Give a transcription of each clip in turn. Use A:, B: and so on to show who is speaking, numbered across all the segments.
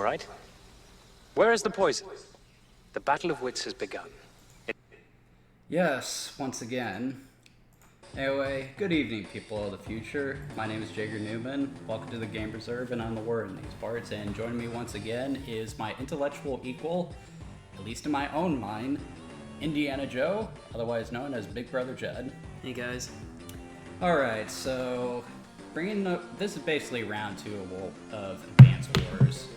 A: right? Where is the poison? The battle of wits has begun.
B: Yes, once again. Anyway, good evening, people of the future. My name is Jager Newman. Welcome to the Game Reserve, and I'm the word in these parts. And joining me once again is my intellectual equal, at least in my own mind, Indiana Joe, otherwise known as Big Brother Judd.
C: Hey guys.
B: Alright, so this is basically round 2 of Advance Wars.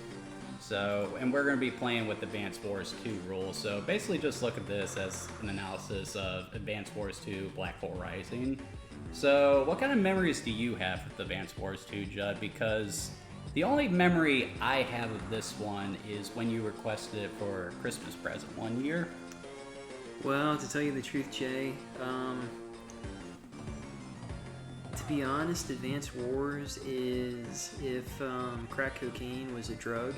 B: And we're going to be playing with Advance Wars 2 rules. So basically just look at this as an analysis of Advance Wars 2 Black Hole Rising. So what kind of memories do you have with Advance Wars 2, Judd? Because the only memory I have of this one is when you requested it for a Christmas present one year.
C: Well, to tell you the truth, Jay, to be honest, Advance Wars is if crack cocaine was a drug.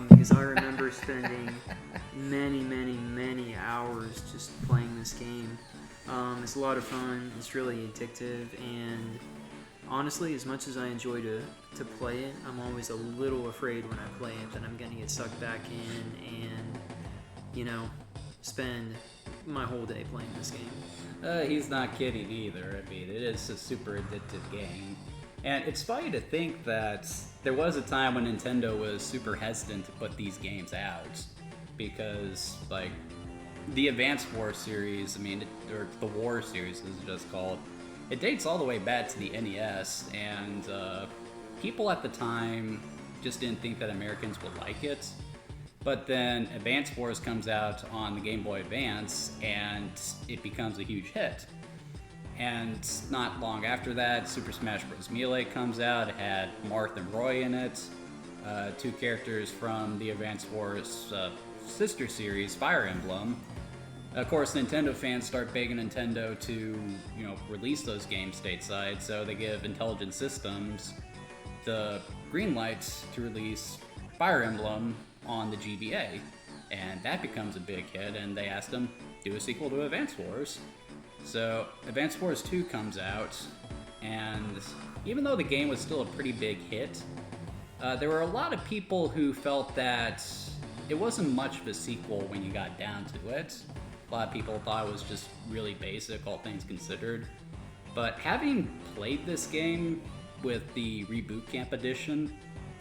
C: Because I remember spending many hours just playing this game. It's a lot of fun, it's really addictive, and honestly, as much as I enjoy to play it, I'm always a little afraid when I play it that I'm going to get sucked back in and, spend my whole day playing this game.
B: He's not kidding either. I mean, it is a super addictive game. And it's funny to think that there was a time when Nintendo was super hesitant to put these games out because, like, the Advance Wars series, or the War series as it's just called, it dates all the way back to the NES, and people at the time just didn't think that Americans would like it. But then Advance Wars comes out on the Game Boy Advance, and it becomes a huge hit. And not long after that, Super Smash Bros. Melee comes out. It had Marth and Roy in it, 2 characters from the Advance Wars sister series, Fire Emblem. Of course, Nintendo fans start begging Nintendo to, release those games stateside, so they give Intelligent Systems the green light to release Fire Emblem on the GBA, and that becomes a big hit, and they asked them to do a sequel to Advance Wars. So Advance Wars 2 comes out, and even though the game was still a pretty big hit, there were a lot of people who felt that it wasn't much of a sequel when you got down to it. A lot of people thought it was just really basic, all things considered. But having played this game with the Reboot Camp edition,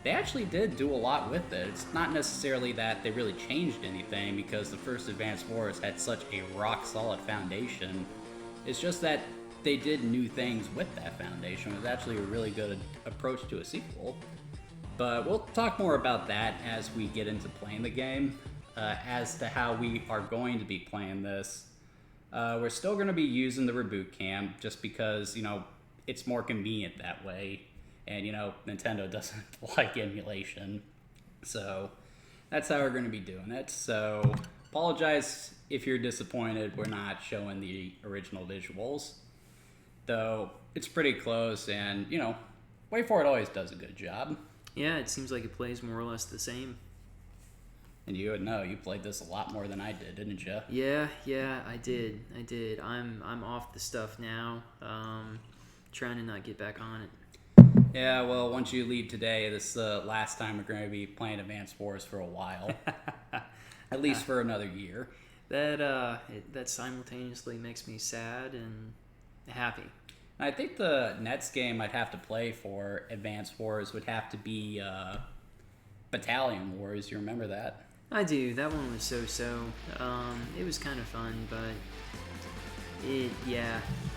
B: they actually did do a lot with it. It's not necessarily that they really changed anything, because the first Advance Wars had such a rock-solid foundation. It's just that they did new things with that foundation. It was actually a really good approach to a sequel. But we'll talk more about that as we get into playing the game. As to how we are going to be playing this, we're still going to be using the Reboot Camp just because, it's more convenient that way. And, Nintendo doesn't like emulation. So that's how we're going to be doing it. So apologize if you're disappointed we're not showing the original visuals. Though it's pretty close, and, Wait For It always does a good job.
C: Yeah, it seems like it plays more or less the same.
B: And you would know, you played this a lot more than I did, didn't you?
C: Yeah, I did. I'm off the stuff now. Trying to not get back on it.
B: Yeah, well, once you leave today, this is the last time we're going to be playing Advance Wars for a while. At least for another year.
C: That simultaneously makes me sad and happy.
B: I think the next game I'd have to play for Advance Wars would have to be Battalion Wars. You remember that?
C: I do. That one was so-so. It was kind of fun, but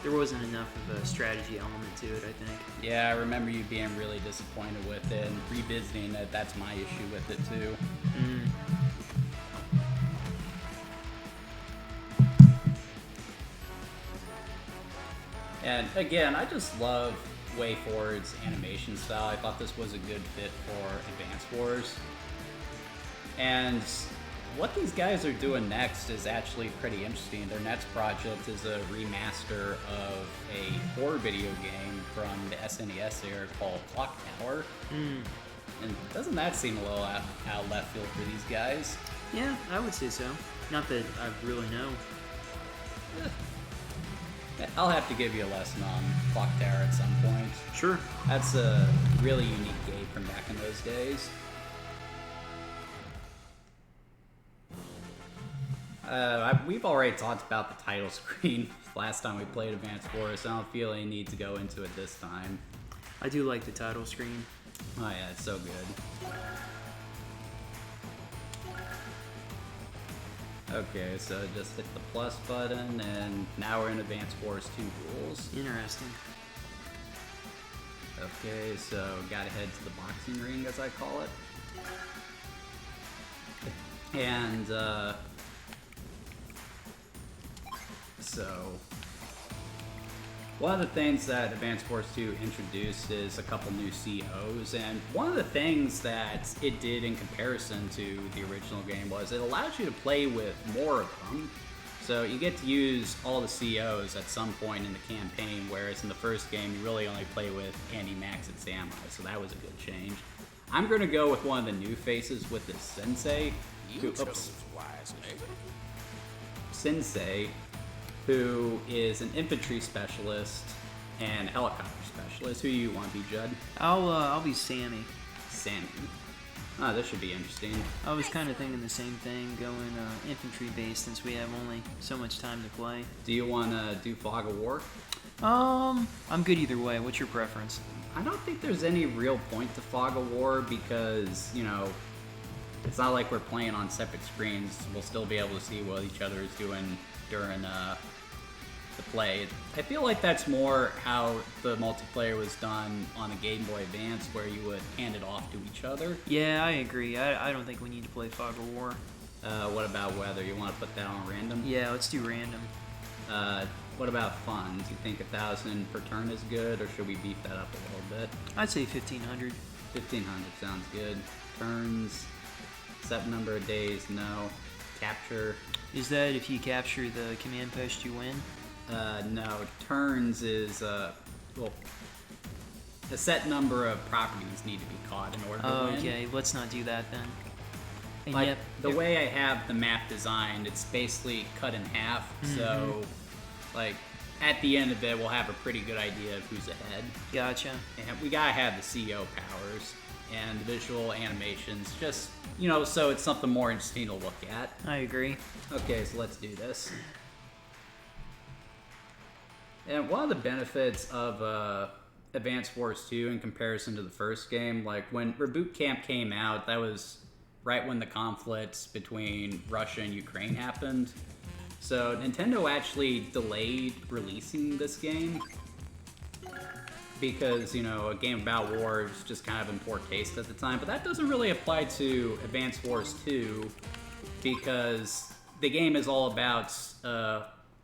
C: there wasn't enough of a strategy element to it, I think.
B: Yeah, I remember you being really disappointed with it, and revisiting it, that's my issue with it too. And again, I just love WayForward's animation style. I thought this was a good fit for Advance Wars. And what these guys are doing next is actually pretty interesting. Their next project is a remaster of a horror video game from the SNES era called Clock Tower. And doesn't that seem a little out left field for these guys?
C: Yeah, I would say so. Not that I really know.
B: I'll have to give you a lesson on Clock Tower at some point.
C: Sure.
B: That's a really unique game from back in those days. We've already talked about the title screen last time we played Advance Wars, so I don't feel any need to go into it this time.
C: I do like the title screen.
B: Oh yeah, it's so good. Okay, so just hit the plus button, and now we're in Advance Wars 2 rules.
C: Interesting.
B: Okay, so gotta head to the boxing ring, as I call it. And, so one of the things that Advance Wars 2 introduced is a couple new COs, and one of the things that it did in comparison to the original game was it allows you to play with more of them. So you get to use all the COs at some point in the campaign, whereas in the first game you really only play with Andy, Max, and Samurai, so that was a good change. I'm going to go with one of the new faces with this Sensei. Sensei, who is an infantry specialist and a helicopter specialist. Who you want to be, Judd?
C: I'll be Sammy.
B: Sammy. Oh, this should be interesting.
C: I was kind of thinking the same thing, going infantry based since we have only so much time to play.
B: Do you want to do Fog of War?
C: I'm good either way. What's your preference?
B: I don't think there's any real point to Fog of War because, you know, it's not like we're playing on separate screens. We'll still be able to see what each other is doing during the play. I feel like that's more how the multiplayer was done on a Game Boy Advance, where you would hand it off to each other.
C: Yeah, I agree. I don't think we need to play Fog of War.
B: What about weather? You want to put that on random?
C: Yeah, let's do random.
B: What about funds? You think 1,000 per turn is good, or should we beef that up a little bit?
C: I'd say 1,500.
B: 1,500 sounds good. Turns, set number of days, no. Capture.
C: Is that if you capture the command post, you win?
B: No. Turns is, well, a set number of properties need to be caught in order to win.
C: Okay, let's not do that then. And
B: Like,
C: yep,
B: the way I have the map designed, it's basically cut in half, so, like, at the end of it, we'll have a pretty good idea of who's ahead.
C: Gotcha.
B: And we gotta have the CO powers and the visual animations, just, you know, so it's something more interesting to look at.
C: I agree.
B: Okay, so let's do this. And one of the benefits of Advance Wars 2 in comparison to the first game, like when Reboot Camp came out, that was right when the conflicts between Russia and Ukraine happened. So Nintendo actually delayed releasing this game because, you know, a game about war was just kind of in poor taste at the time. But that doesn't really apply to Advance Wars 2 because the game is all about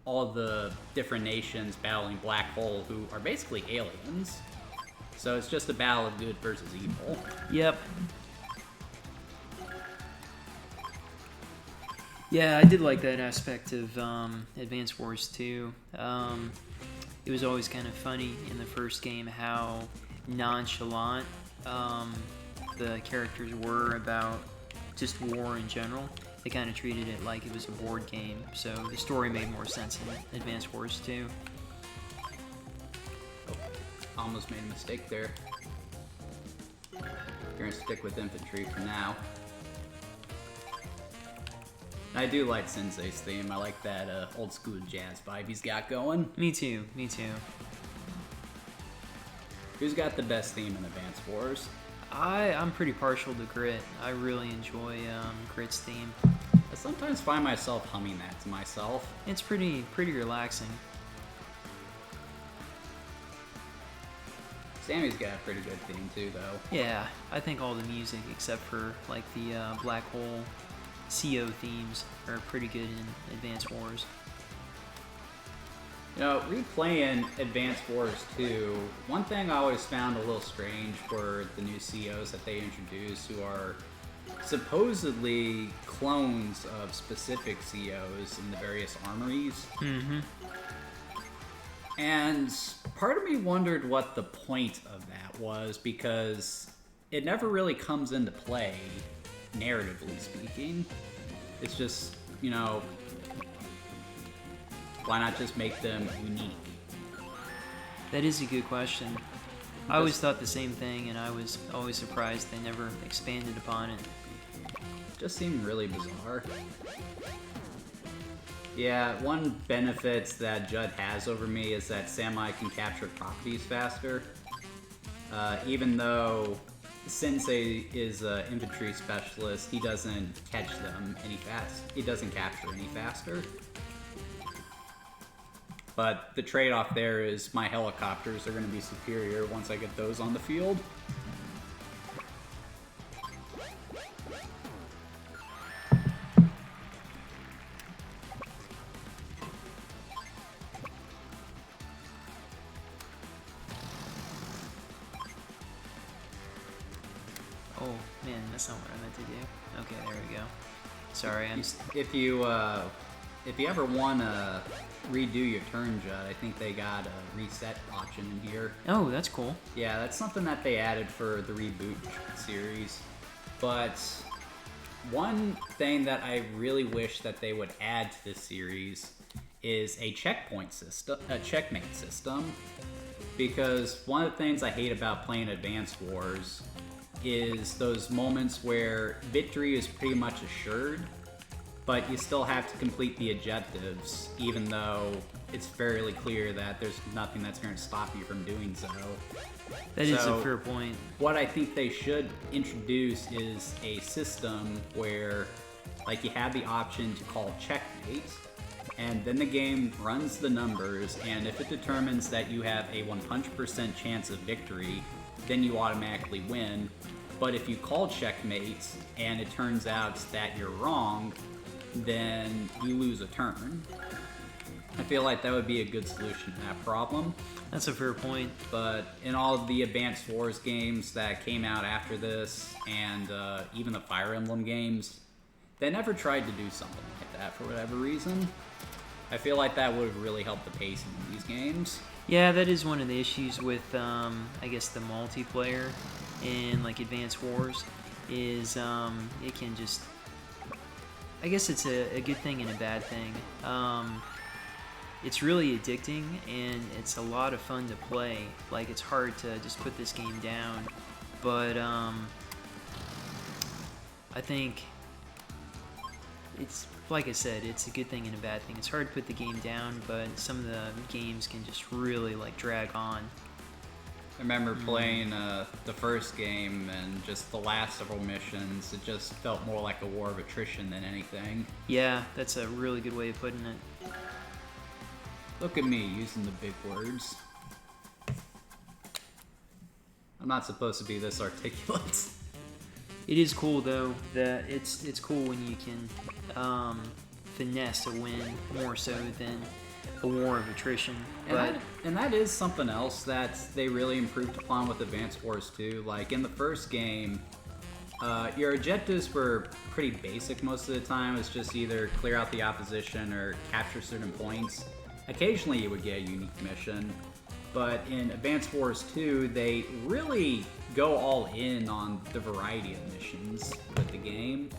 B: all the different nations battling Black Hole, who are basically aliens. So it's just a battle of good versus evil.
C: Yep. Yeah, I did like that aspect of Advance Wars 2. It was always kind of funny in the first game how nonchalant the characters were about just war in general. They kind of treated it like it was a board game, so the story made more sense in Advance Wars 2.
B: Oh, almost made a mistake there. We're gonna stick with infantry for now. I do like Sensei's theme. I like that old school jazz vibe he's got going.
C: Me too, me too.
B: Who's got the best theme in Advance Wars?
C: I'm pretty partial to Grit. I really enjoy Grit's theme.
B: I sometimes find myself humming that to myself.
C: It's pretty relaxing.
B: Sammy's got a pretty good theme too, though.
C: Yeah, I think all the music except for like the Black Hole CO themes are pretty good in Advance Wars.
B: You know, replaying Advance Wars 2, one thing I always found a little strange were the new COs that they introduced, who are supposedly clones of specific COs in the various armories.
C: Mm-hmm.
B: And part of me wondered what the point of that was, because it never really comes into play, narratively speaking. It's just, you know, why not just make them unique?
C: That is a good question. I always thought the same thing, and I was always surprised they never expanded upon it.
B: Just seemed really bizarre. Yeah, one benefit that Judd has over me is that Samurai can capture properties faster. Even though Sensei is an infantry specialist, he doesn't catch them any fast. He doesn't capture any faster. But the trade-off there is my helicopters are going to be superior once I get those on the field.
C: Oh man, that's not what I meant to do. Okay, there we go. Sorry, I'm.
B: If you ever want to redo your turn, Judd, I think they got a reset option in here.
C: Oh, that's cool.
B: Yeah, that's something that they added for the reboot series. But one thing that I really wish that they would add to this series is a checkpoint system, a checkmate system. Because one of the things I hate about playing Advance Wars is those moments where victory is pretty much assured, but you still have to complete the objectives, even though it's fairly clear that there's nothing that's going to stop you from doing so.
C: That is a fair point.
B: What I think they should introduce is a system where, like, you have the option to call checkmate, and then the game runs the numbers, and if it determines that you have a 100% chance of victory, then you automatically win. But if you call checkmate and it turns out that you're wrong, then you lose a turn. I feel like that would be a good solution to that problem.
C: That's a fair point.
B: But in all of the Advanced Wars games that came out after this, and even the Fire Emblem games, they never tried to do something like that for whatever reason. I feel like that would have really helped the pacing of these games.
C: Yeah, that is one of the issues with, I guess, the multiplayer in, like, Advance Wars, is it can just... I guess it's a good thing and a bad thing. It's really addicting, and it's a lot of fun to play. Like, it's hard to just put this game down. But, I think... It's, like I said, it's a good thing and a bad thing. It's hard to put the game down, but some of the games can just really, like, drag on.
B: I remember playing the first game, and just the last several missions, it just felt more like a war of attrition than anything.
C: Yeah, that's a really good way of putting it.
B: Look at me using the big words. I'm not supposed to be this articulate.
C: It is cool, though, that it's cool when you can finesse a win more so than a war of attrition.
B: And that is something else that they really improved upon with Advance Wars 2. Like, in the first game, your objectives were pretty basic most of the time. It's just either clear out the opposition or capture certain points. Occasionally you would get a unique mission. But in Advance Wars 2, they really go all in on the variety of missions with the game.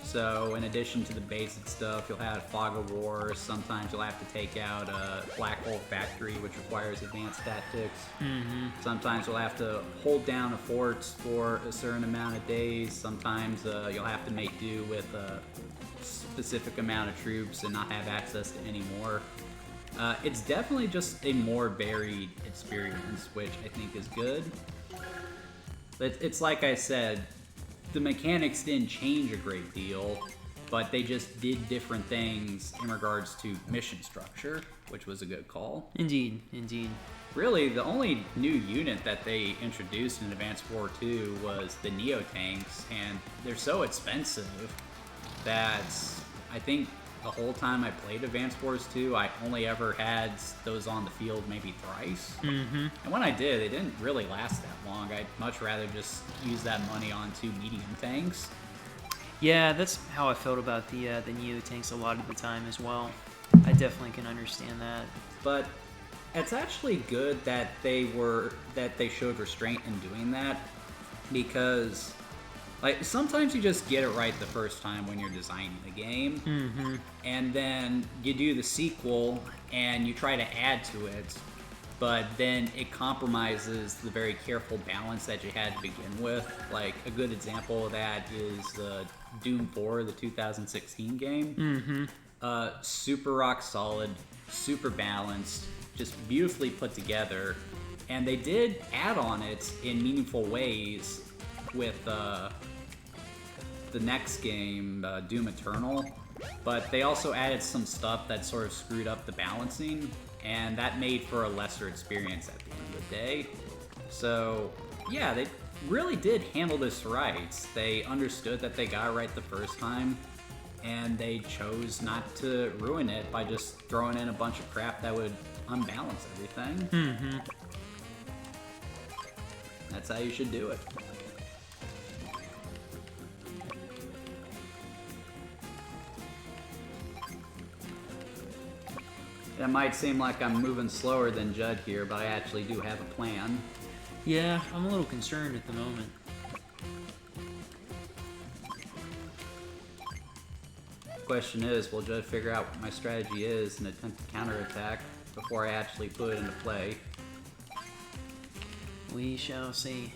B: So in addition to the basic stuff, you'll have Fog of War. Sometimes you'll have to take out a Black Hole Factory, which requires advanced tactics.
C: Mm-hmm.
B: Sometimes you'll have to hold down a fort for a certain amount of days. Sometimes you'll have to make do with a specific amount of troops and not have access to any more. It's definitely just a more varied experience, which I think is good. It's like I said, the mechanics didn't change a great deal, but they just did different things in regards to mission structure, which was a good call.
C: Indeed, indeed.
B: Really, the only new unit that they introduced in Advanced War 2 was the Neo tanks, and they're so expensive that I think the whole time I played Advanced Wars 2, I only ever had those on the field maybe thrice.
C: Mm-hmm.
B: And when I did, they didn't really last that long. I'd much rather just use that money on 2 medium tanks.
C: Yeah, that's how I felt about the Neo tanks a lot of the time as well. I definitely can understand that.
B: But it's actually good that they showed restraint in doing that, because like sometimes you just get it right the first time when you're designing the game,
C: mm-hmm.
B: and then you do the sequel and you try to add to it, but then it compromises the very careful balance that you had to begin with. Like a good example of that is Doom 4, the 2016 game.
C: Mm-hmm.
B: Super rock solid, super balanced, just beautifully put together. And they did add on it in meaningful ways with the next game, Doom Eternal. But they also added some stuff that sort of screwed up the balancing, and that made for a lesser experience at the end of the day. So, yeah, they really did handle this right. They understood that they got it right the first time, and they chose not to ruin it by just throwing in a bunch of crap that would unbalance everything.
C: Mm-hmm.
B: That's how you should do it. It might seem like I'm moving slower than Judd here, but I actually do have a plan.
C: Yeah, I'm a little concerned at the moment.
B: Question is, will Judd figure out what my strategy is and attempt to counterattack before I actually put it into play?
C: We shall see.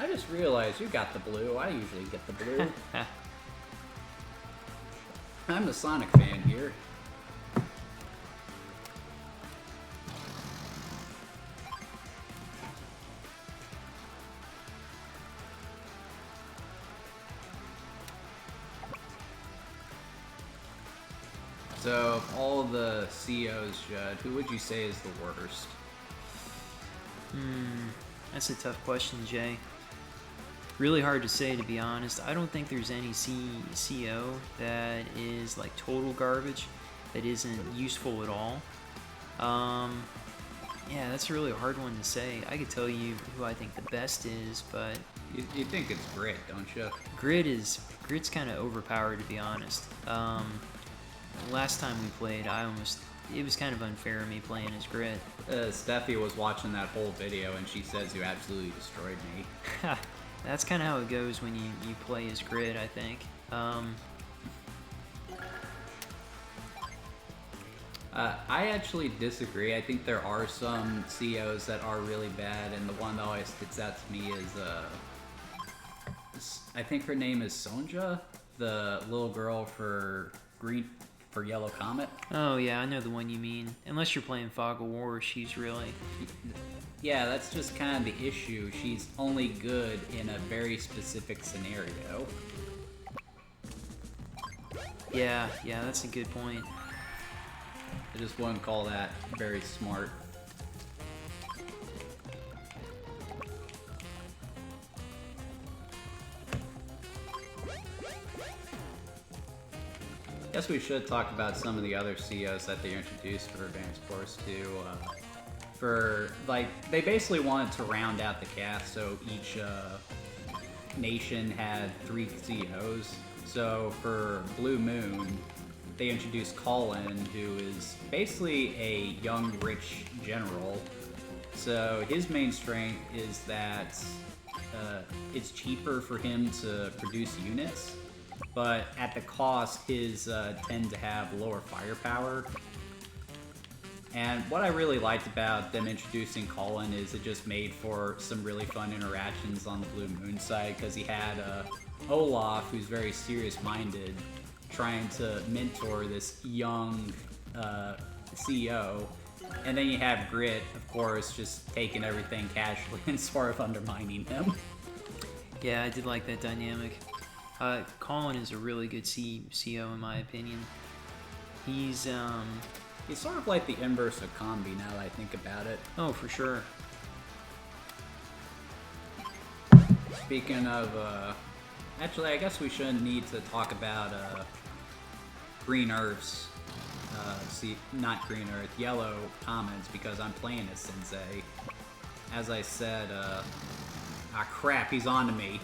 B: I just realized you got the blue. I usually get the blue. I'm the Sonic fan here. So, of all the CEOs, Judd, who would you say is the worst?
C: That's a tough question, Jay. Really hard to say, to be honest. I don't think there's any CO that is like total garbage, that isn't useful at all. Yeah, that's a really hard one to say. I could tell you who I think the best is, but
B: You think it's Grit, don't you?
C: Grit's kind of overpowered, to be honest. Last time we played, it was kind of unfair of me playing as Grit.
B: Steffi was watching that whole video and she says you absolutely destroyed me.
C: That's kind of how it goes when you play as Grit, I think.
B: I actually disagree. I think there are some CEOs that are really bad, and the one that always sticks out to me is, I think her name is Sonja, the little girl for Yellow Comet.
C: Oh yeah, I know the one you mean. Unless you're playing Fog of War, she's really...
B: Yeah, that's just kind of the issue. She's only good in a very specific scenario.
C: Yeah, that's a good point.
B: I just wouldn't call that very smart. Guess we should talk about some of the other CEOs that they introduced for Advanced Force 2. They basically wanted to round out the cast, so each nation had 3 CEOs. So for Blue Moon, they introduced Colin, who is basically a young, rich general. So his main strength is that it's cheaper for him to produce units, but at the cost, his tend to have lower firepower. And what I really liked about them introducing Colin is it just made for some really fun interactions on the Blue Moon side, because he had Olaf, who's very serious-minded, trying to mentor this young CEO. And then you have Grit, of course, just taking everything casually and sort of undermining him.
C: Yeah, I did like that dynamic. Colin is a really good CEO in my opinion. He's
B: sort of like the inverse of Combi now that I think about it.
C: Oh, for sure.
B: Speaking of, actually, I guess we shouldn't need to talk about Green Earth's, not Green Earth, Yellow Commons, because I'm playing as Sensei. As I said, crap, he's on to me.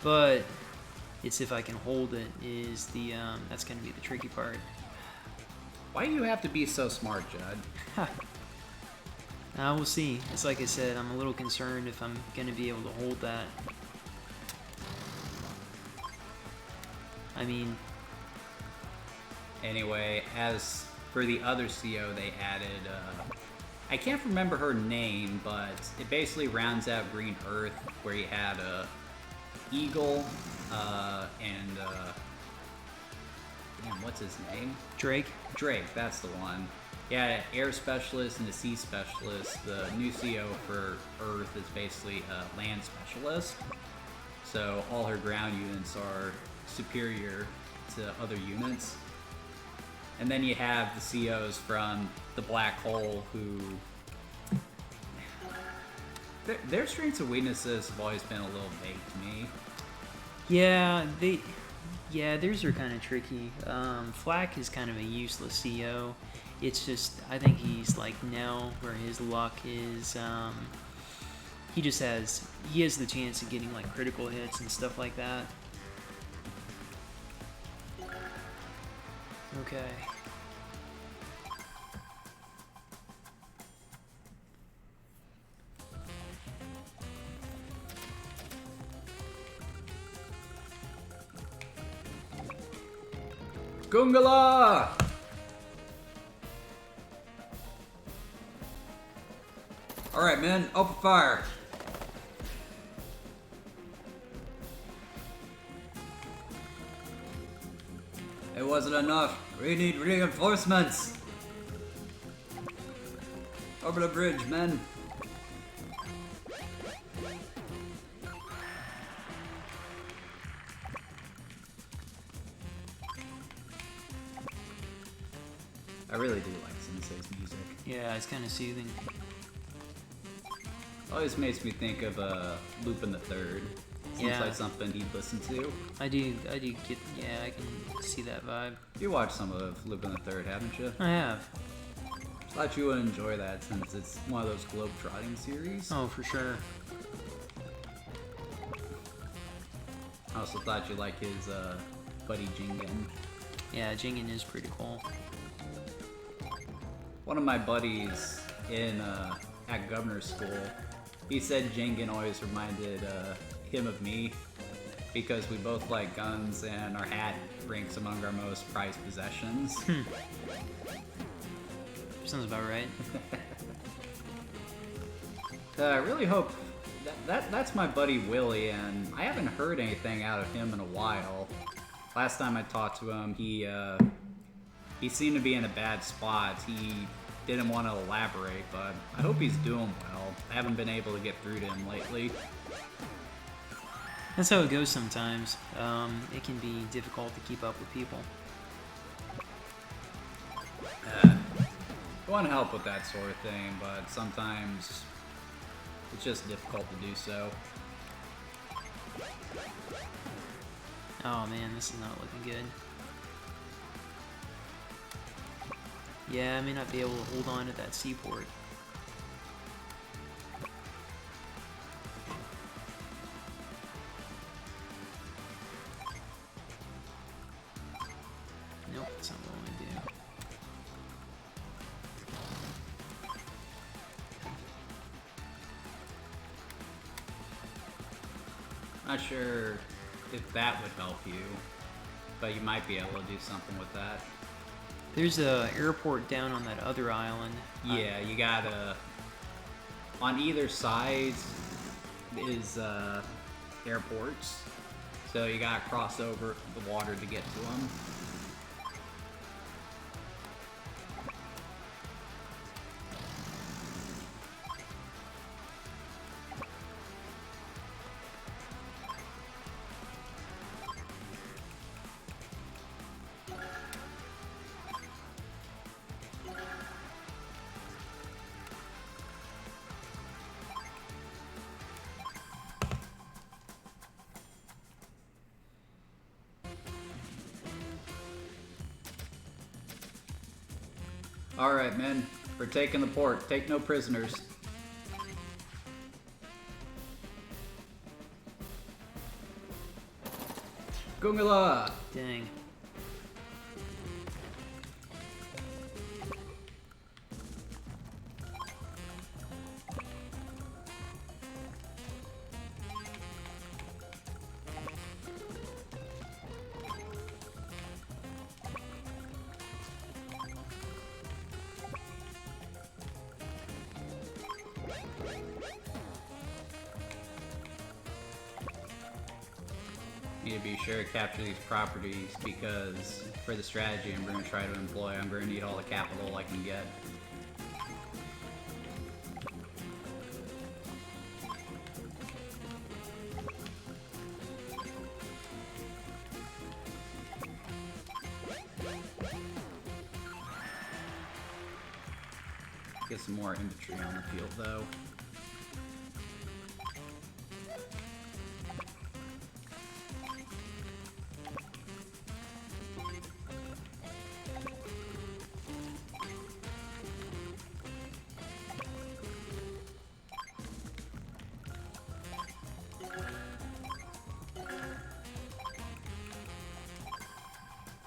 C: But it's if I can hold it is the that's gonna be the tricky part.
B: Why do you have to be so smart, Judd?
C: We'll see. It's like I said, I'm a little concerned if I'm gonna be able to hold that. I mean...
B: Anyway, as for the other CO, they added I can't remember her name, but it basically rounds out Green Earth, where you had a eagle and damn, what's his name?
C: Drake.
B: Drake, that's the one. Yeah, an air specialist and a sea specialist. The new CO for Earth is basically a land specialist. So all her ground units are superior to other units. And then you have the COs from the Black Hole who... Their strengths and weaknesses have always been a little vague to me.
C: Yeah, theirs are kind of tricky. Flack is kind of a useless CO. It's just, I think he's like Nell, where his luck is, he has the chance of getting like critical hits and stuff like that. Okay.
B: Gungala! Alright, men, open fire. It wasn't enough. We need reinforcements. Over the bridge, men. I really do like Sensei's music.
C: Yeah, it's kind of soothing.
B: Always makes me think of Lupin the Third. Seems
C: Yeah.
B: like something he'd listen to.
C: I do get, yeah, I can see that vibe.
B: You watched some of Lupin the Third, haven't you?
C: I have.
B: Thought you would enjoy that since it's one of those globe-trotting series.
C: Oh, for sure.
B: I also thought you liked his buddy Jingen.
C: Yeah, Jingen is pretty cool.
B: One of my buddies at governor's school, he said Jingen always reminded him of me because we both like guns and our hat ranks among our most prized possessions.
C: Sounds about right.
B: I really hope that's my buddy Willie, and I haven't heard anything out of him in a while. Last time I talked to him, he seemed to be in a bad spot. He didn't want to elaborate, but I hope he's doing well. I haven't been able to get through to him lately.
C: That's how it goes sometimes. It can be difficult to keep up with people.
B: I want to help with that sort of thing, but sometimes it's just difficult to do so.
C: Oh man, this is not looking good. Yeah, I may not be able to hold on to that seaport. Nope, that's not what I want to do.
B: Not sure if that would help you, but you might be able to do something with that.
C: There's a airport down on that other island.
B: Yeah, you gotta... On either side is airports, so you gotta cross over the water to get to them. Alright, men. We're taking the port. Take no prisoners. Gungala!
C: Dang.
B: need to be sure to capture these properties because for the strategy I'm going to try to employ, I'm going to need all the capital I can get. Get some more infantry on the field though.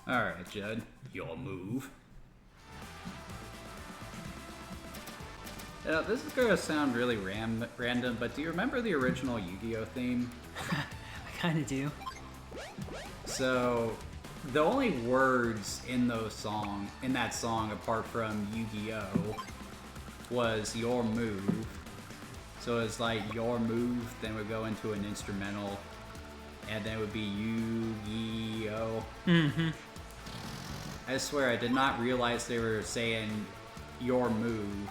B: Alright, Judd, your move. This is gonna sound really random, but do you remember the original Yu-Gi-Oh theme?
C: I kind of do.
B: So, the only words in that song, apart from Yu-Gi-Oh, was your move. So it's like your move, then would go into an instrumental, and then it would be Yu-Gi-Oh.
C: Mm-hmm.
B: I swear I did not realize they were saying your move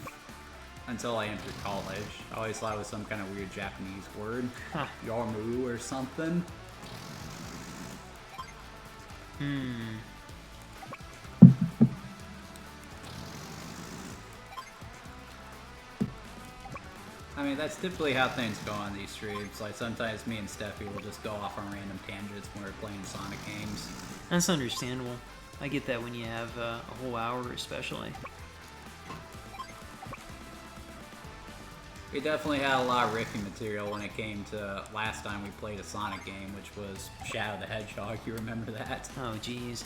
B: until I entered college. I always thought it was some kind of weird Japanese word.
C: Huh.
B: Your move or something. I mean, that's typically how things go on these streams. Like, sometimes me and Steffi will just go off on random tangents when we're playing Sonic games.
C: That's understandable. I get that when you have a whole hour especially.
B: We definitely had a lot of riffing material when it came to last time we played a Sonic game, which was Shadow the Hedgehog. You remember that?
C: Oh, geez.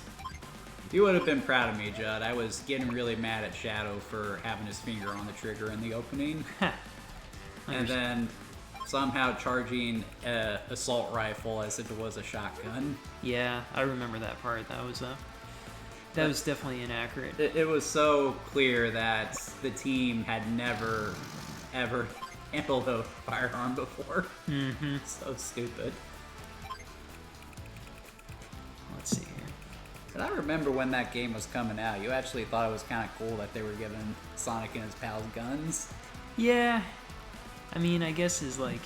B: You would have been proud of me, Judd. I was getting really mad at Shadow for having his finger on the trigger in the opening. And then somehow charging an assault rifle as if it was a shotgun.
C: Yeah, I remember that part. That was definitely inaccurate.
B: It was so clear that the team had never, ever handled a firearm before.
C: Mm-hmm.
B: So stupid.
C: Let's see here.
B: And I remember when that game was coming out, you actually thought it was kind of cool that they were giving Sonic and his pals guns.
C: Yeah. I mean, I guess as like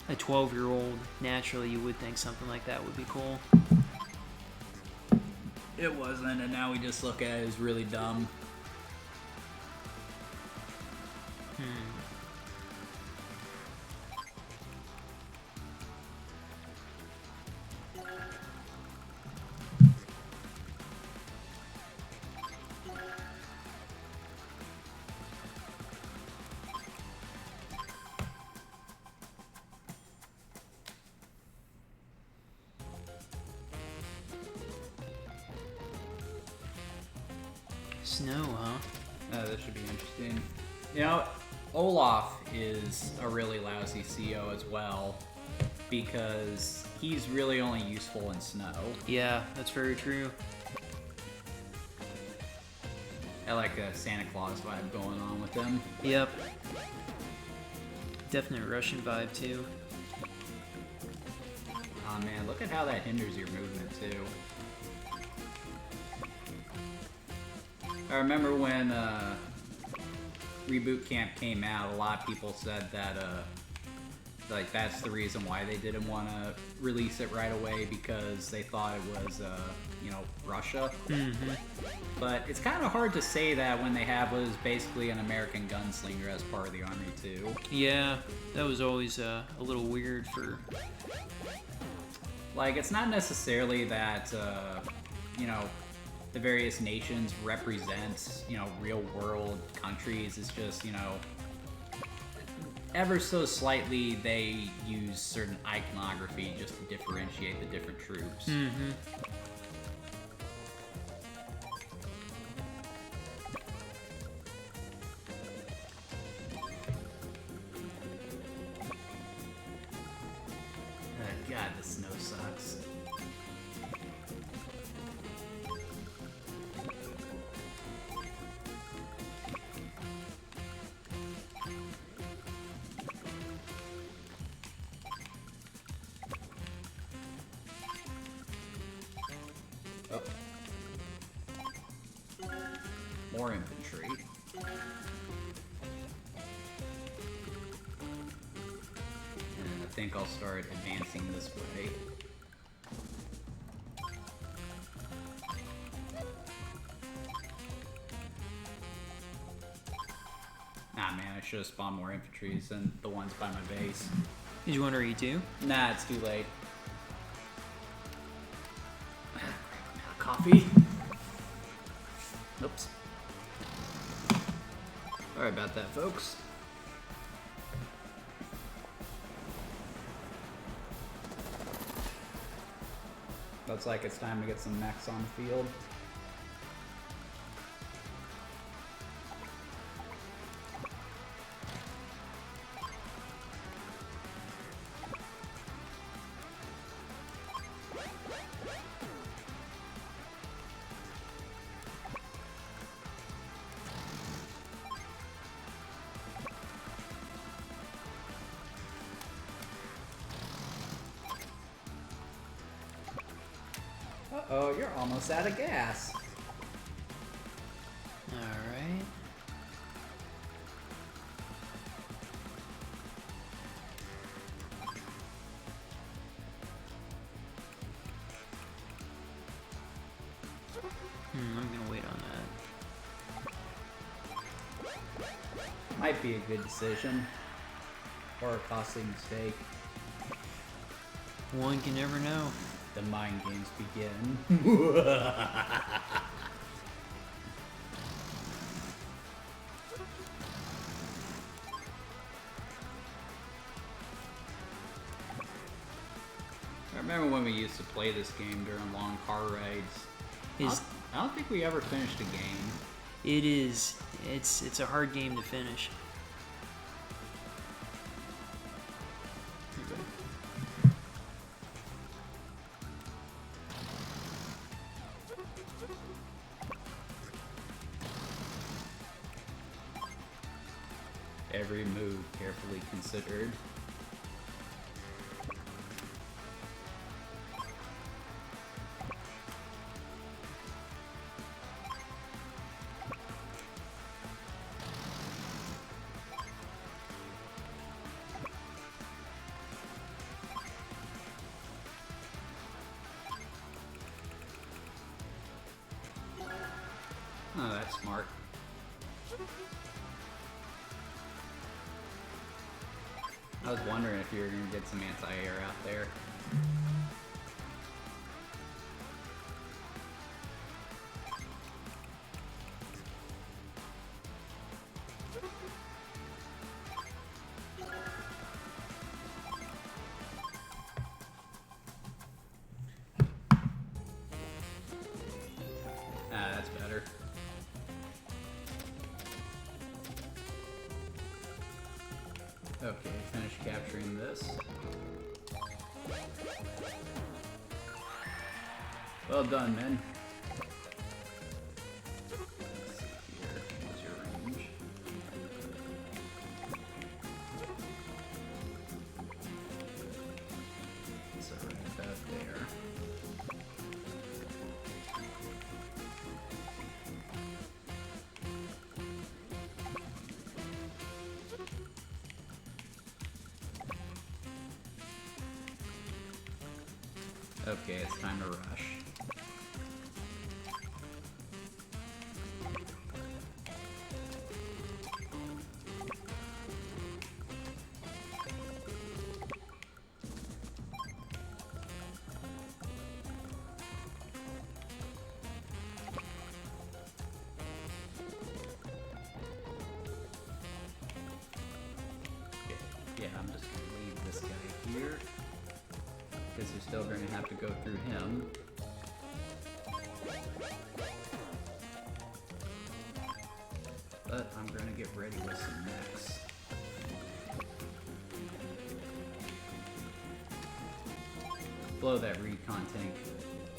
C: a 12-year-old, naturally you would think something like that would be cool.
B: It wasn't, and now we just look at it as really dumb.
C: Snow, huh?
B: This should be interesting. You know, Olaf is a really lousy CO as well, because he's really only useful in snow.
C: Yeah, that's very true.
B: I like a Santa Claus vibe going on with him.
C: Yep. Definite Russian vibe, too.
B: Aw man, look at how that hinders your movement, too. I remember when Reboot Camp came out, a lot of people said that like that's the reason why they didn't want to release it right away, because they thought it was you know, Russia.
C: Mm-hmm.
B: But it's kind of hard to say that when they have what is basically an American gunslinger as part of the army too.
C: Yeah, that was always a little weird for...
B: Like, it's not necessarily that you know, the various nations represent, you know, real world countries. It's just, you know, ever so slightly they use certain iconography just to differentiate the different troops.
C: Mm-hmm.
B: God, the snow sucks. more infantry. And I think I'll start advancing this way. Ah man, I should have spawned more infantry than the ones by my base.
C: Did you want to redo?
B: Nah, it's too late. I'm out of coffee. Oops. Sorry about that, folks. Looks like it's time to get some mechs on the field. Uh-oh, you're almost out of gas.
C: Alright. I'm gonna wait on that.
B: Might be a good decision. Or a costly mistake.
C: One can never know.
B: The mind games begin. I remember when we used to play this game during long car rides. I don't think we ever finished a game.
C: It is. It's a hard game to finish.
B: Every move carefully considered. Oh, that's smart. I was wondering if you were going to get some anti-air out there. Ah, that's better. Okay, finish capturing this. Well done, men. Let's see here. What's your range? It's right about there. Okay, it's time to rush. Yeah, I'm just gonna leave this guy here. Because we're still going to have to go through him. But I'm going to get ready with some mechs. Blow that recon tank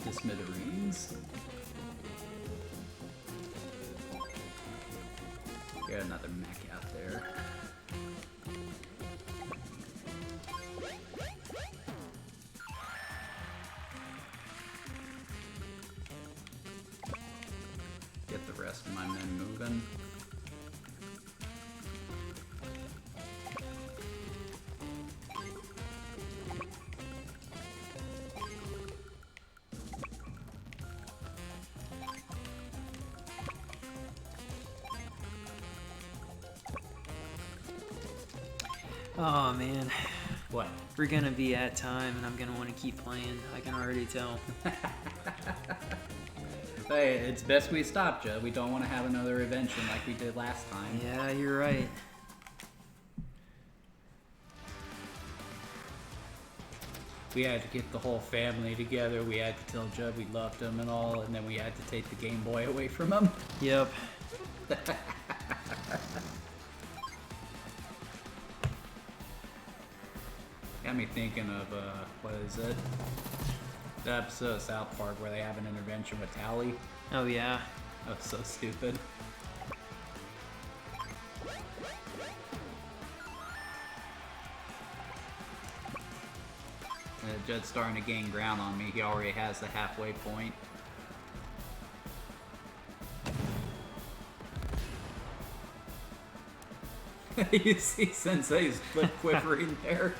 B: to smithereens. Got another mech out there. rest of my men moving.
C: Oh man,
B: What?
C: we're gonna be at time, and I'm gonna want to keep playing. I can already tell.
B: Hey, it's best we stop, Joe. We don't want to have another invention like we did last time.
C: Yeah, you're right.
B: We had to get the whole family together. We had to tell Judd we loved him and all, and then we had to take the Game Boy away from him.
C: Yep.
B: Got me thinking of, what is it? The episode of South Park where they have an intervention with Tally.
C: Oh yeah.
B: That was so stupid. Judd's starting to gain ground on me. He already has the halfway point. You see Sensei's lip quivering there.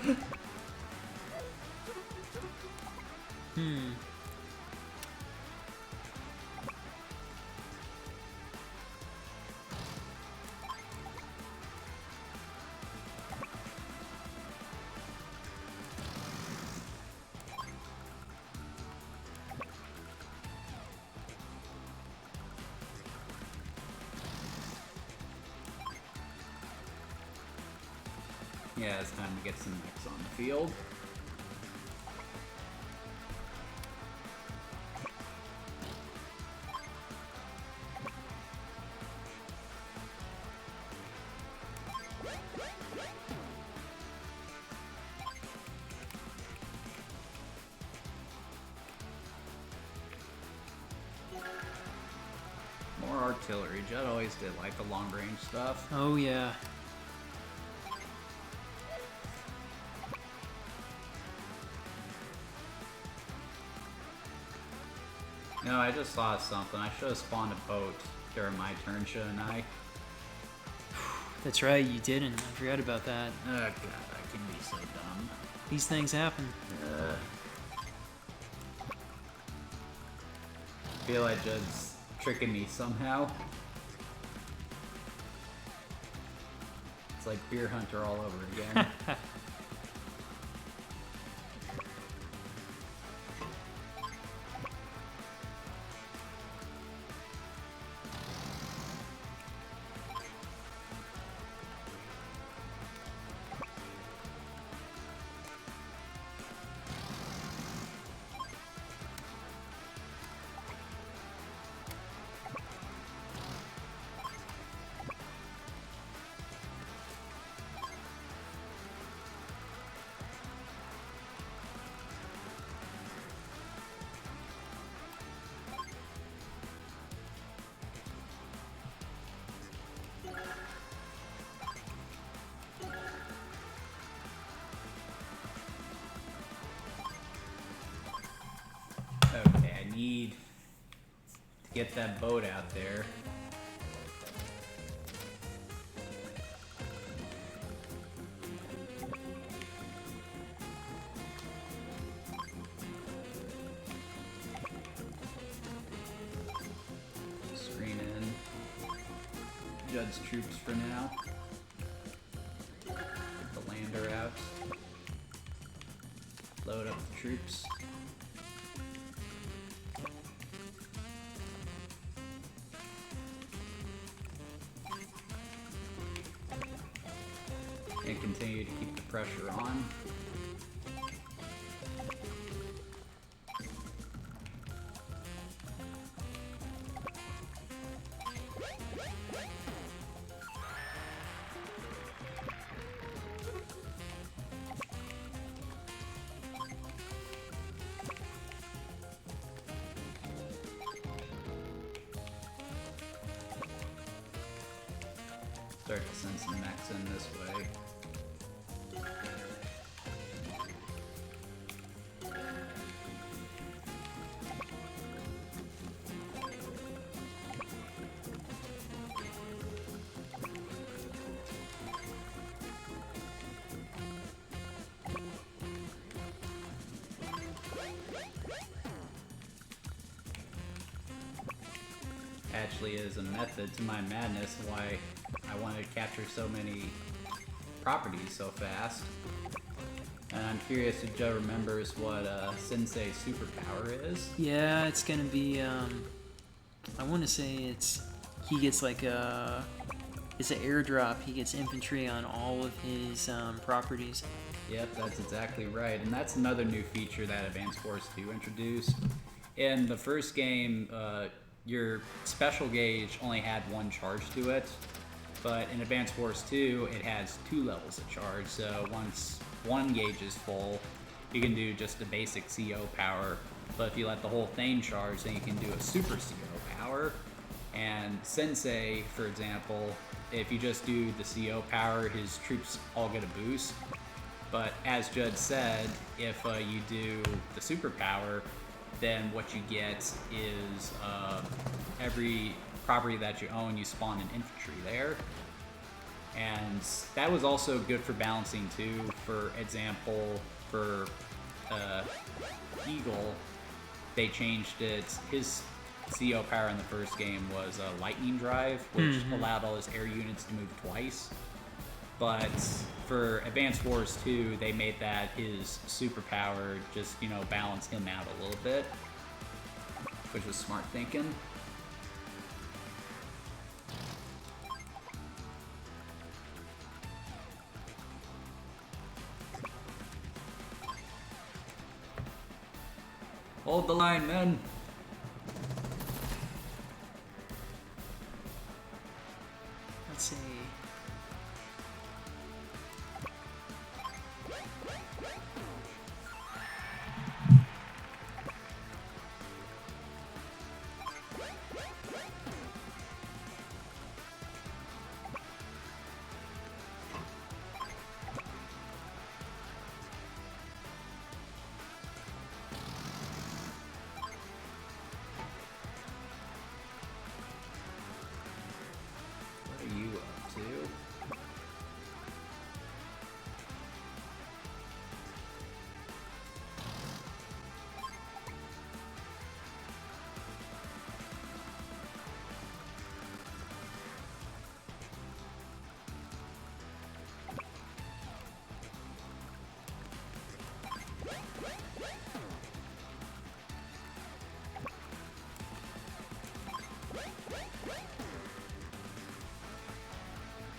B: Yeah, it's time to get some mechs on the field. More artillery. Judd always did like the long range stuff.
C: Oh yeah.
B: No, I just saw something. I should have spawned a boat during my turn, shouldn't I?
C: That's right, you didn't. I forgot about that.
B: Oh god, I can be so dumb.
C: These things happen.
B: I feel like Judd's tricking me somehow. It's like Beer Hunter all over again. Okay, I need to get that boat out there. Screen in Judd's troops for now. Get the lander out. Load up the troops. And continue to keep the pressure on. Start to send some mechs in this way. actually is a method to my madness, why I wanted to capture so many properties so fast. And I'm curious if Joe remembers what Sensei's superpower is.
C: Yeah, it's gonna be, I want to say he gets like it's an airdrop. He gets infantry on all of his properties.
B: Yep, that's exactly right. And that's another new feature that Advance Wars 2 introduced. In the first game, your special gauge only had one charge to it. But in Advance Wars 2, it has 2 levels of charge. So once one gauge is full, you can do just a basic CO power. But if you let the whole thing charge, then you can do a super CO power. And Sensei, for example, if you just do the CO power, his troops all get a boost. But as Judd said, if you do the superpower, then what you get is every property that you own, you spawn an infantry there. And that was also good for balancing too. For example, for Eagle, they changed it. His CO power in the first game was a lightning drive, which allowed all his air units to move twice. But for Advanced Wars 2, they made that his superpower, just, you know, balance him out a little bit, which was smart thinking. Hold the line, men.
C: Let's see.
B: What are you up to?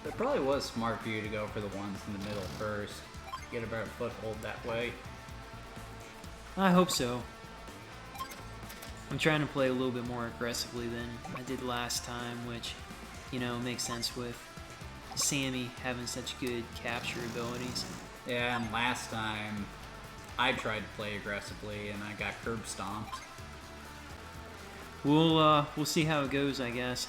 B: It probably was smart for you to go for the ones in the middle first. Get a better foothold that way.
C: I hope so. I'm trying to play a little bit more aggressively than I did last time, which, you know, makes sense with Sammy having such good capture abilities.
B: Yeah, and last time I tried to play aggressively and I got curb stomped.
C: We'll see how it goes, I guess.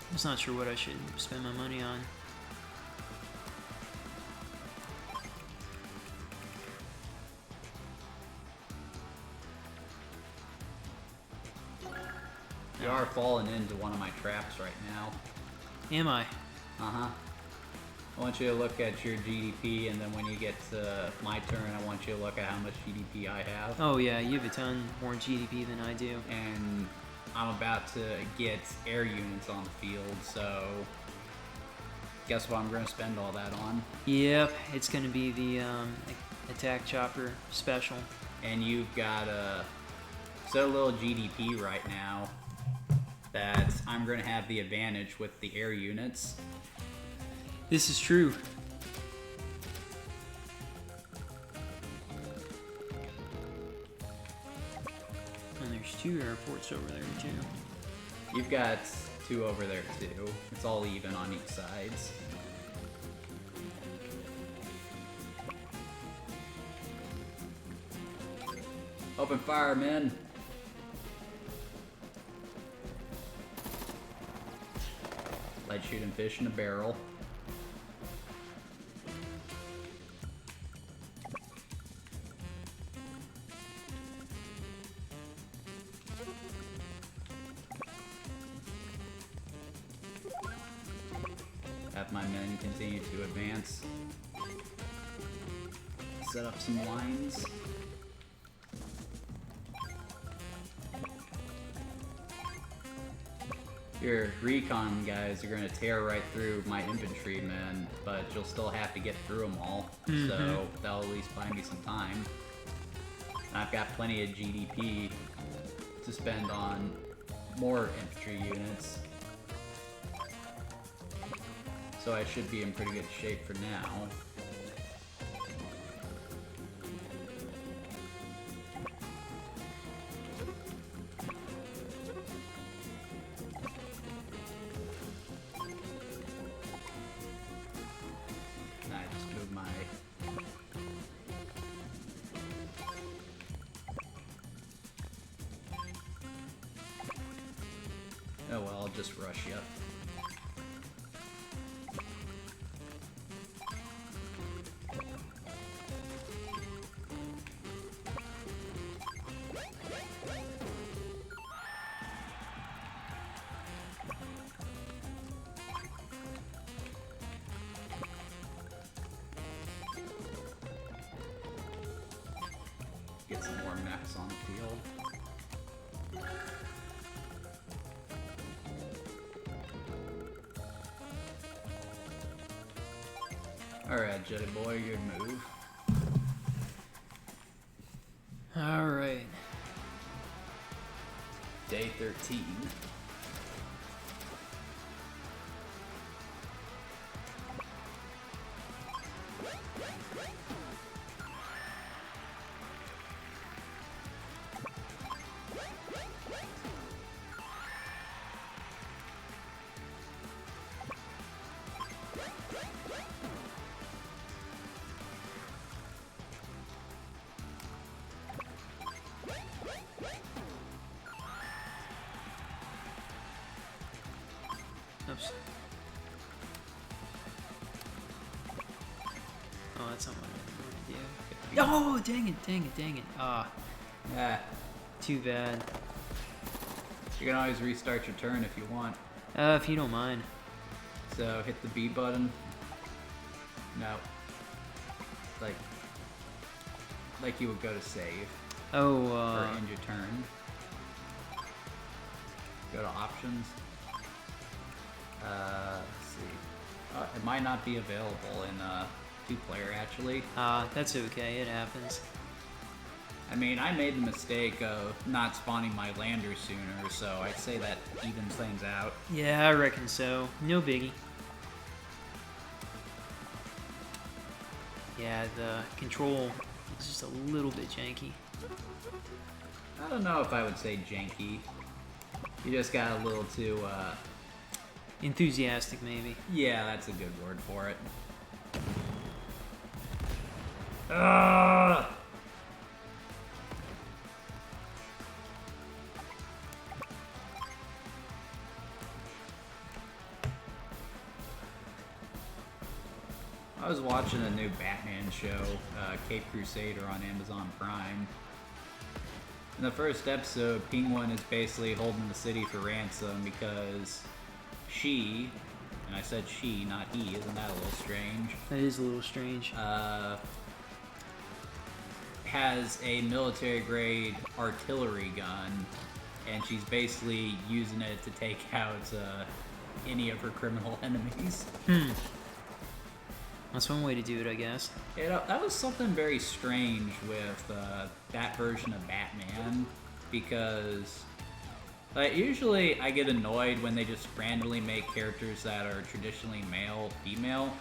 C: I'm just not sure what I should spend my money on.
B: You are falling into one of my traps right now.
C: Am I?
B: Uh-huh. I want you to look at your GDP, and then when you get to my turn, I want you to look at how much GDP I have.
C: Oh yeah, you have a ton more GDP than I do.
B: And I'm about to get air units on the field, so guess what I'm going to spend all that on?
C: Yep, it's going to be the attack chopper special.
B: And you've got so little GDP right now that I'm going to have the advantage with the air units.
C: This is true. And there's 2 airports over there too.
B: You've got 2 over there too. It's all even on each sides. Open fire, men. Light shooting fish in a barrel. Have my men continue to advance. set up some lines. Your recon guys are going to tear right through my infantrymen, but you'll still have to get through them all, so that'll at least buy me some time. And I've got plenty of GDP to spend on more infantry units, so I should be in pretty good shape for now. Oh well, I'll just rush you. Get some more mechs on the field. Alright, Jetty boy, good move.
C: Alright.
B: Day 13.
C: Oops. Oh, that's not what I wanted to do. Oh, dang it. Ah, too bad.
B: You can always restart your turn if you want.
C: If you don't mind.
B: So hit the B button. No. Like you would go to save.
C: Oh,
B: or end your turn. Go to options. Let's see. It might not be available in two-player actually.
C: That's okay. It happens.
B: I mean, I made the mistake of not spawning my lander sooner, so I'd say that evens things out.
C: Yeah, I reckon so. No biggie. Yeah, the control is just a little bit janky.
B: I don't know if I would say janky. You just got a little too,
C: enthusiastic, maybe.
B: Yeah, that's a good word for it. I was watching a new Batman show, Cape Crusader on Amazon Prime. In the first episode, Penguin is basically holding the city for ransom because she, and I said she, not he, isn't that a little strange?
C: That is a little strange.
B: Has a military-grade artillery gun, and she's basically using it to take out any of her criminal enemies.
C: That's one way to do it, I guess.
B: That was something very strange with that version of Batman, because usually I get annoyed when they just randomly make characters that are traditionally male, female,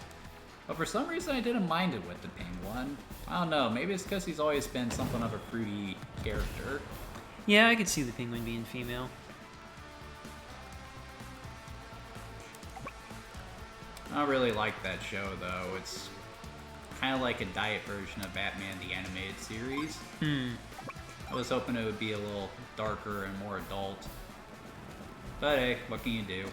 B: but for some reason I didn't mind it with the Penguin. I don't know, maybe it's because he's always been something of a fruity character.
C: Yeah, I could see the Penguin being female.
B: I don't really like that show, though. It's kind of like a diet version of Batman the Animated Series. I was hoping it would be a little darker and more adult. But hey, what can you do?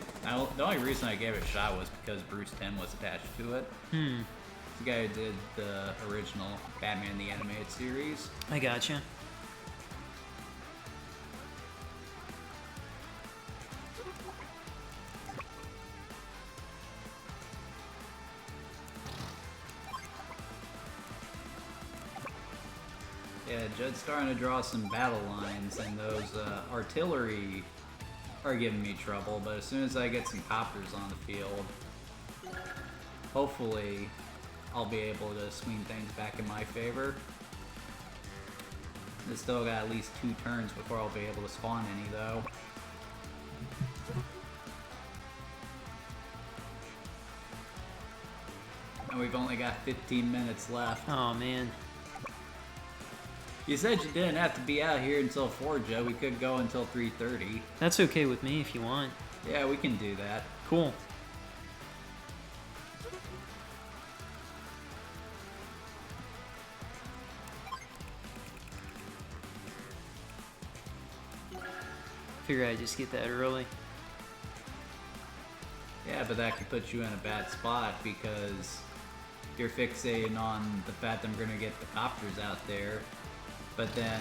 B: The only reason I gave it a shot was because Bruce Timm was attached to it. The guy who did the original Batman the Animated Series.
C: I gotcha.
B: just starting to draw some battle lines, and those artillery are giving me trouble, but as soon as I get some copters on the field, hopefully I'll be able to swing things back in my favor. I still got at least 2 turns before I'll be able to spawn any, though. And we've only got 15 minutes left.
C: Oh, man.
B: You said you didn't have to be out here until 4, Joe. We could go until 3:30.
C: That's okay with me if you want.
B: Yeah, we can do that.
C: Cool. Figure I'd just get that early.
B: Yeah, but that could put you in a bad spot because you're fixating on the fact I'm going to get the copters out there. But then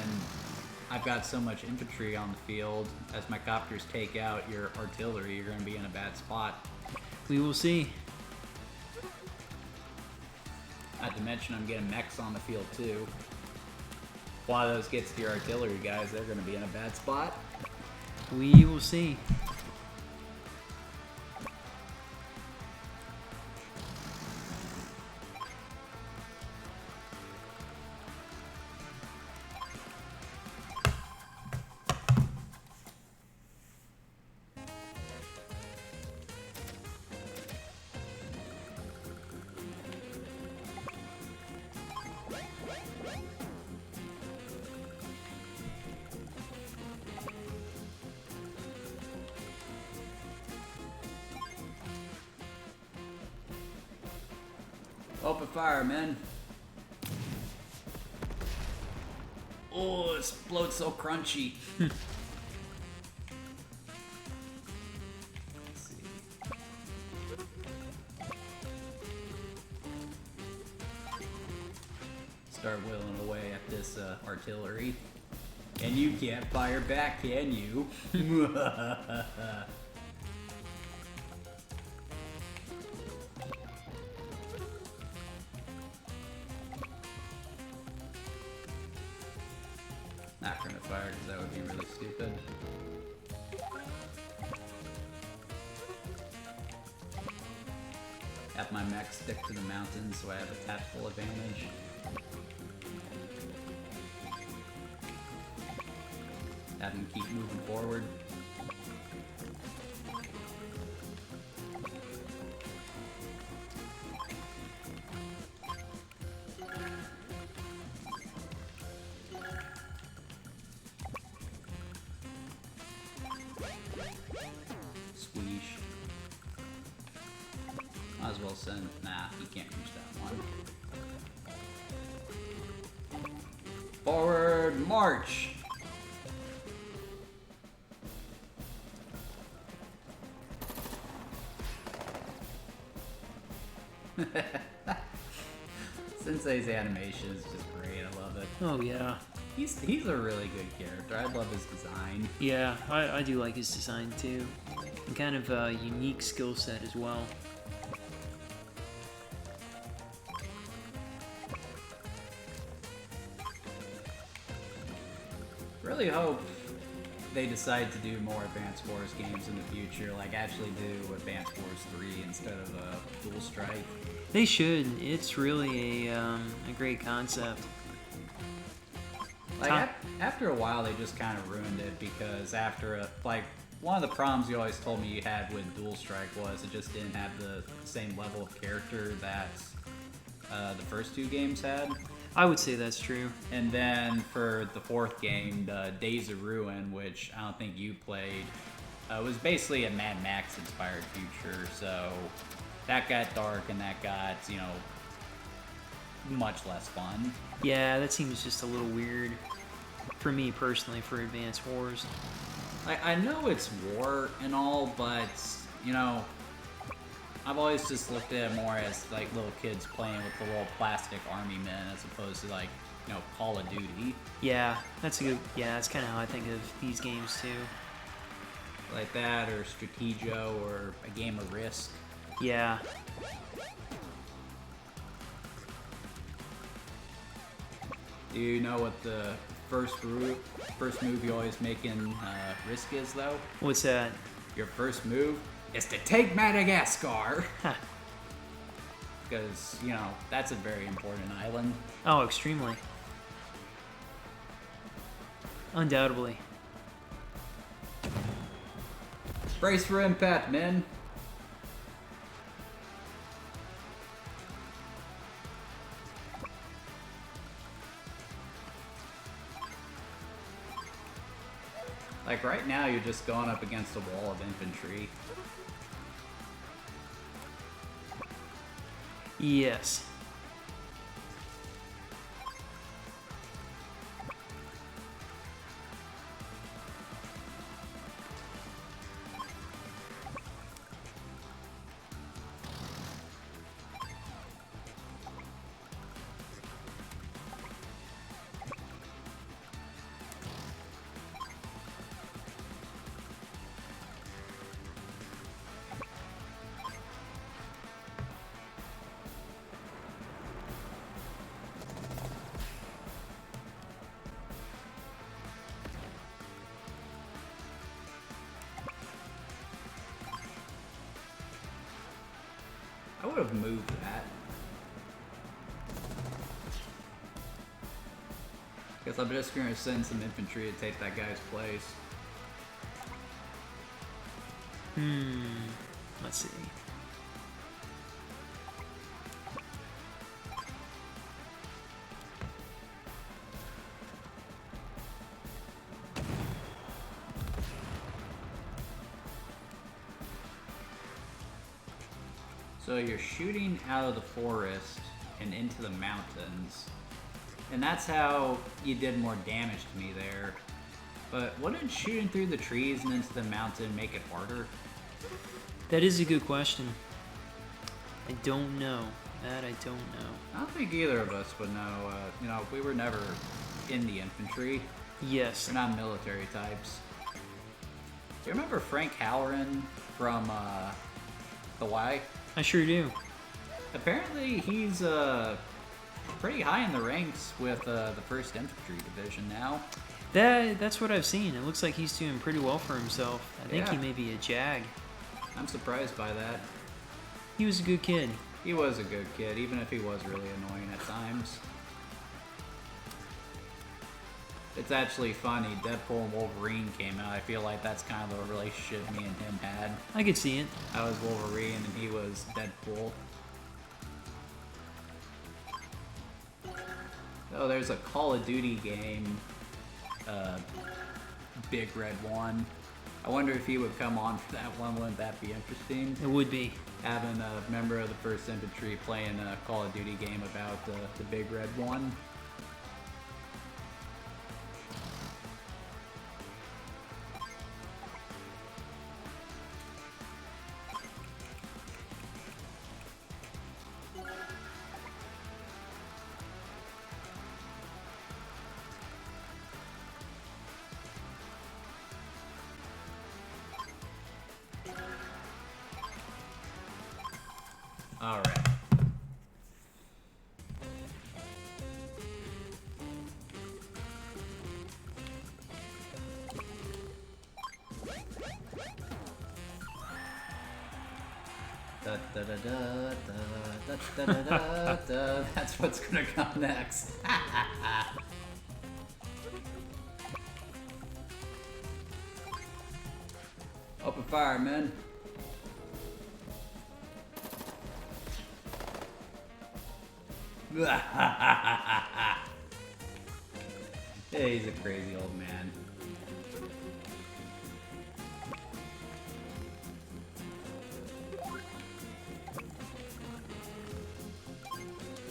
B: I've got so much infantry on the field. As my copters take out your artillery, you're going to be in a bad spot.
C: We will see.
B: Not to mention I'm getting mechs on the field too. If one of those gets to your artillery guys, they're going to be in a bad spot.
C: We will see.
B: Open fire, men. Oh, this bloat's so crunchy. Let's see. Start whittling away at this artillery. And you can't fire back, can you? Not gonna fire because that would be really stupid. Have my mech stick to the mountains so I have a tactical advantage. Have them keep moving forward. Squeeze. Might as well send. Nah, you can't reach that one. Forward march! Sensei's animation is just great. I love it.
C: Oh, yeah.
B: He's a really good character. I love his design.
C: Yeah, I do like his design too. And kind of a unique skill set as well.
B: Really hope they decide to do more Advance Wars games in the future, like actually do Advance Wars 3 instead of Dual Strike.
C: They should. It's really a great concept.
B: Like after a while, they just kind of ruined it because one of the problems you always told me you had with Dual Strike was it just didn't have the same level of character that the first 2 games had.
C: I would say that's true.
B: And then for the 4th game, the Days of Ruin, which I don't think you played, was basically a Mad Max inspired future. So that got dark and that got, much less fun.
C: Yeah, that seems just a little weird for me personally for Advance Wars.
B: I know it's war and all, but, I've always just looked at it more as like little kids playing with the little plastic army men as opposed to like, Call of Duty.
C: Yeah, that's kind of how I think of these games too.
B: Like that, or Strategio, or a game of Risk.
C: Yeah.
B: Do you know what the first move you always make in Risk is, though?
C: What's that?
B: Your first move is to take Madagascar.
C: Huh.
B: Because, you know, that's a very important island.
C: Oh, extremely. Undoubtedly.
B: Brace for impact, men. Like right now, you're just going up against a wall of infantry.
C: Yes.
B: I would have moved that. Guess I'm just gonna send some infantry to take that guy's place.
C: Let's see.
B: So you're shooting out of the forest and into the mountains. And that's how you did more damage to me there. But wouldn't shooting through the trees and into the mountain make it harder?
C: That is a good question. I don't know. That I don't know.
B: I don't think either of us would know. You know, we were never in the infantry.
C: Yes.
B: We're not military types. Do you remember Frank Halloran from The Y?
C: I sure do.
B: Apparently, he's pretty high in the ranks with the 1st Infantry Division now.
C: That's what I've seen. It looks like he's doing pretty well for himself. I think
B: Yeah.
C: he may be a JAG.
B: I'm surprised by that.
C: He was a good kid.
B: He was a good kid, even if he was really annoying at times. It's actually funny, Deadpool and Wolverine came out. I feel like that's kind of the relationship me and him had.
C: I could see it.
B: I was Wolverine and he was Deadpool. Oh, there's a Call of Duty game, Big Red One. I wonder if he would come on for that one. Wouldn't that be interesting?
C: It would be.
B: Having a member of the 1st Infantry playing a Call of Duty game about the Big Red One. All right. Da, da, da, da, da, da, da, da, da. That's what's gonna come next. Open fire, men. Hey, he's a crazy old man.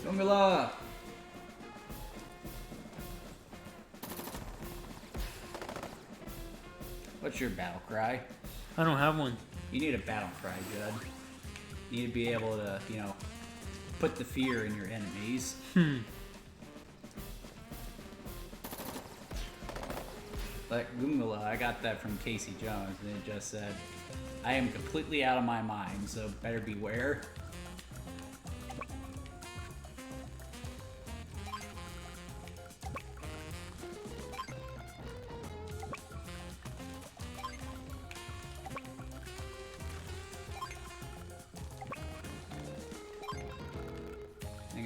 B: Jungala! What's your battle cry?
C: I don't have one.
B: You need a battle cry, Judd. You need to be able to, you know, put the fear in your enemies. Like Goomala, I got that from Casey Jones, and it just said, I am completely out of my mind, so better beware.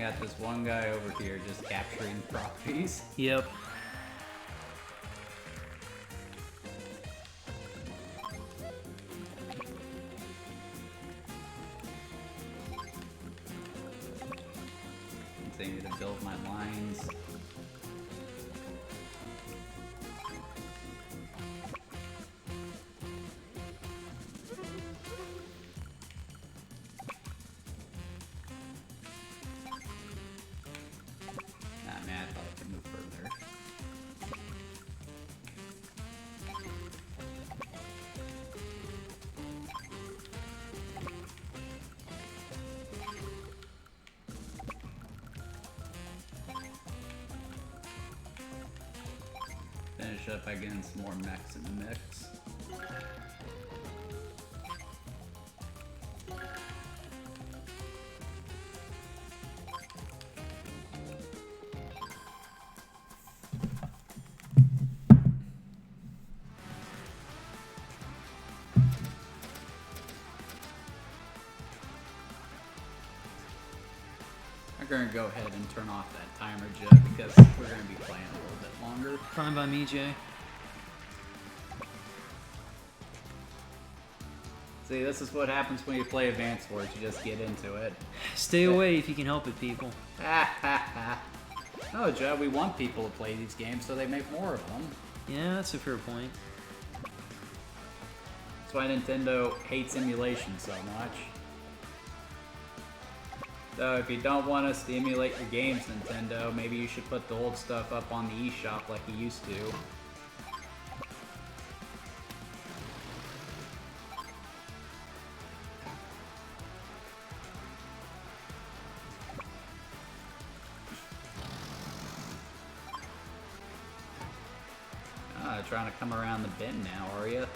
B: got this one guy over here just capturing properties.
C: Yep.
B: Continue to build my lines. Man, I thought I could move further. Finish up by getting some more mechs in the mix. I'm gonna go ahead and turn off that timer, Jet, because we're gonna be playing a little bit longer.
C: Fine by me, Jay.
B: See, this is what happens when you play Advance Wars. You just get into it.
C: Stay away if you can help it, people.
B: No, Joe, we want people to play these games so they make more of them.
C: Yeah, that's a fair point.
B: That's why Nintendo hates emulation so much. So if you don't want us to emulate your games, Nintendo, maybe you should put the old stuff up on the eShop like you used to. Trying to come around the bend now, are you?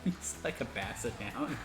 B: It's like a basset hound.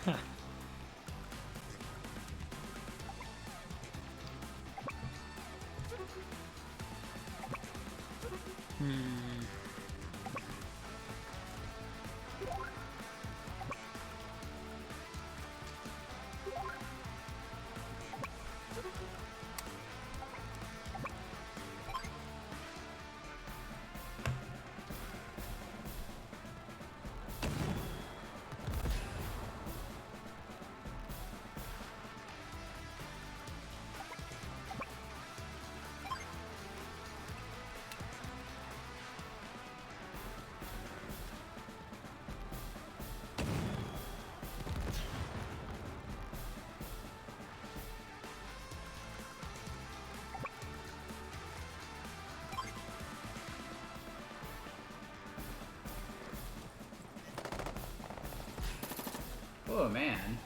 B: Oh man.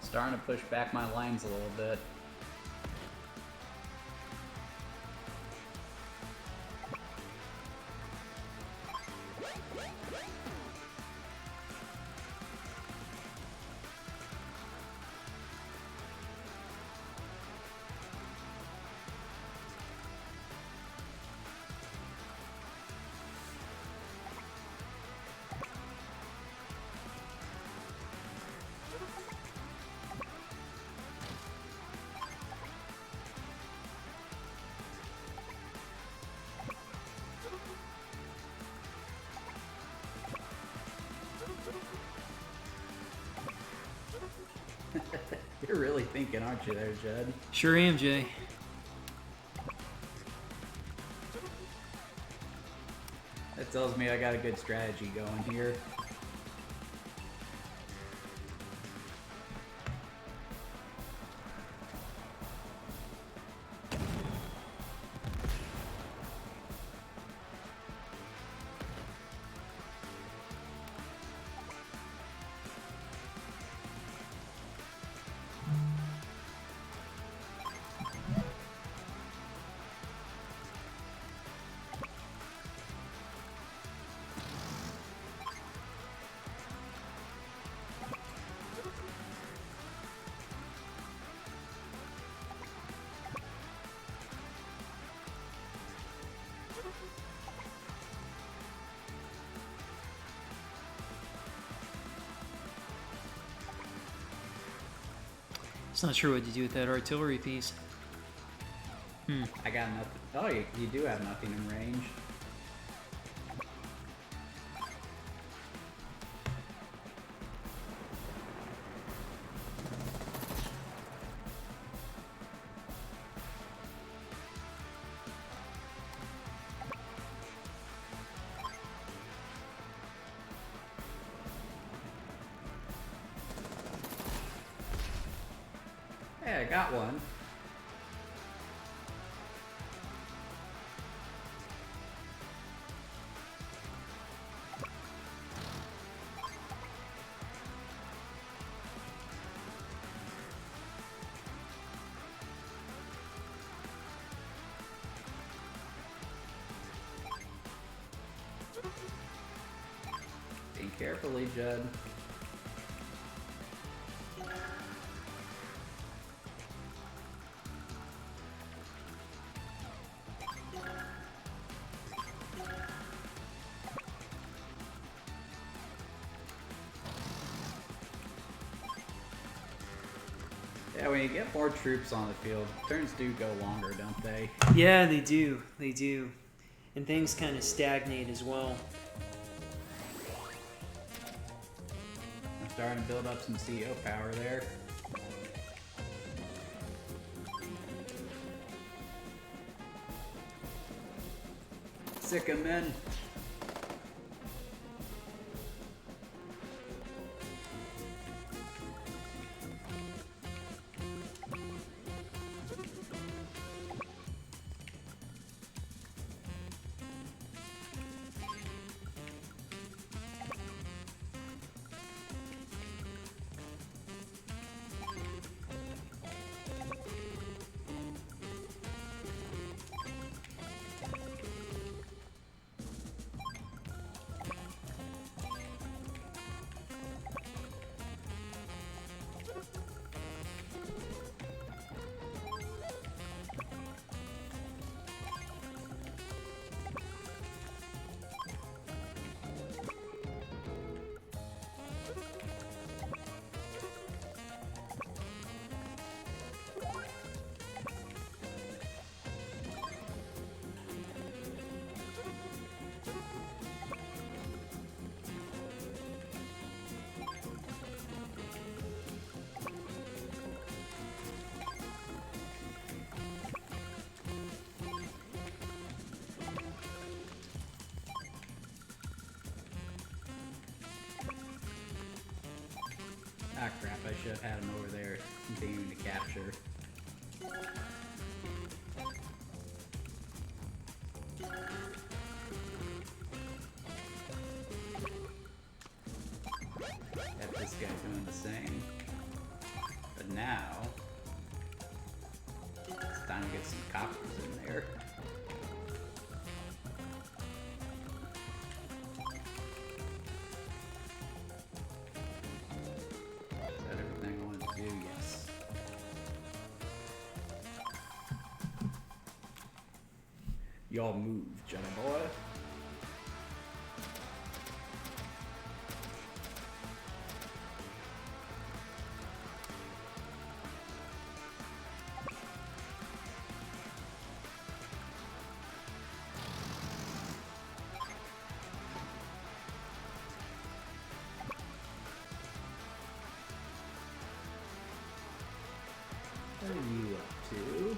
B: Starting to push back my lines a little bit. You're really thinking, aren't you there, Judd?
C: Sure am, Jay.
B: That tells me I got a good strategy going here.
C: Just not sure what to do with that artillery piece.
B: I got nothing. Oh, you do have nothing in range. Hey, I got one. Think carefully, Judd. Yeah, when you get more troops on the field, turns do go longer, don't they?
C: Yeah, they do. They do. And things kind of stagnate as well.
B: I'm starting to build up some CO power there. Sick 'em in. Ah crap, I should have had him over there continuing to capture. Got this guy doing the same. But now, it's time to get some coppers in there. Is that everything I wanted to do? Yes. Y'all move, Jenna boy. What are you up to?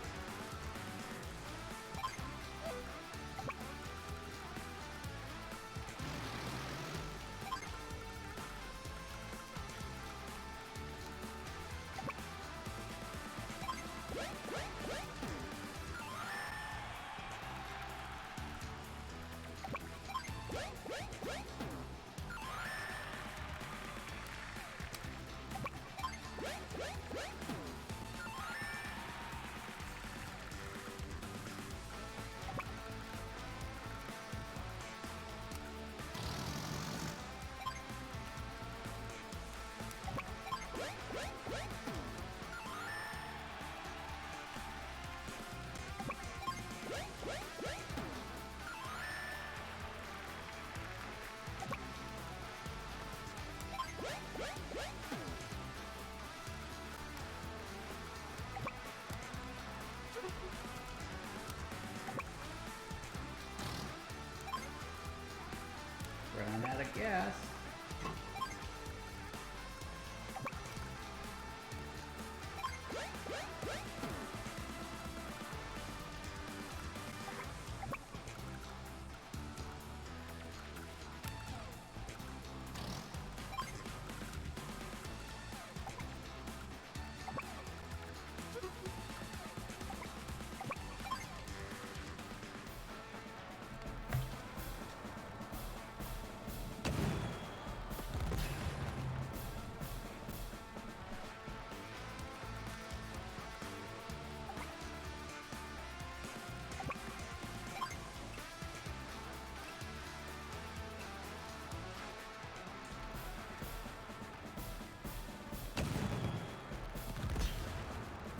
B: Running out of gas.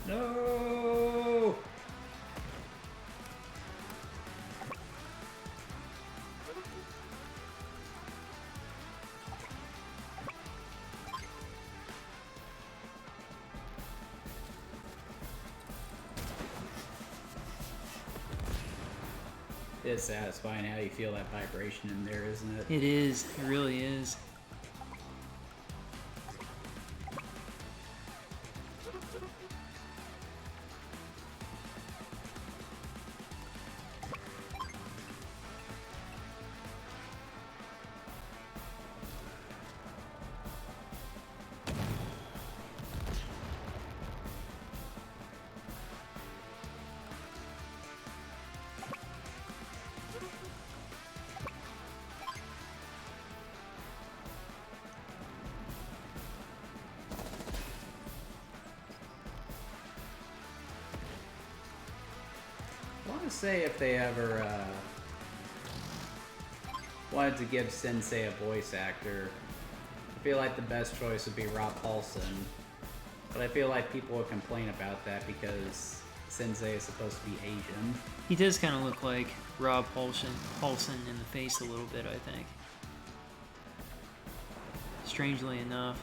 B: No! It's satisfying how you feel that vibration in there, isn't it?
C: It is. It really is.
B: I want to say if they ever wanted to give Sensei a voice actor, I feel like the best choice would be Rob Paulson. But I feel like people would complain about that because Sensei is supposed to be Asian.
C: He does kind of look like Rob Paulson in the face a little bit, I think. Strangely enough.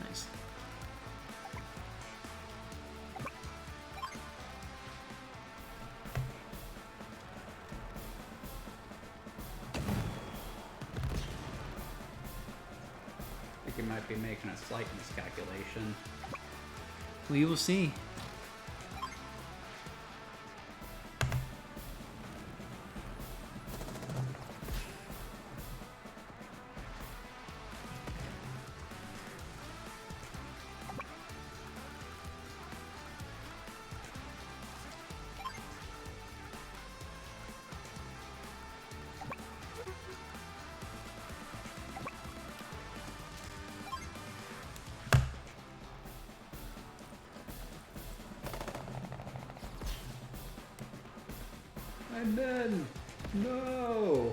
C: Nice.
B: I think you might be making a slight miscalculation.
C: We will see.
B: I'm in! No!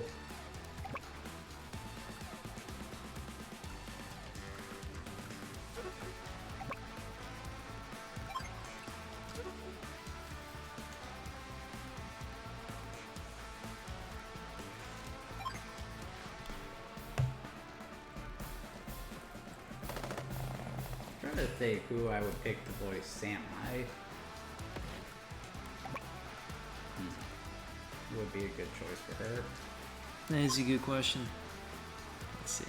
B: I'm trying to think who I would pick to voice Samurai. Would be a good choice for her.
C: That is a good question. Let's see.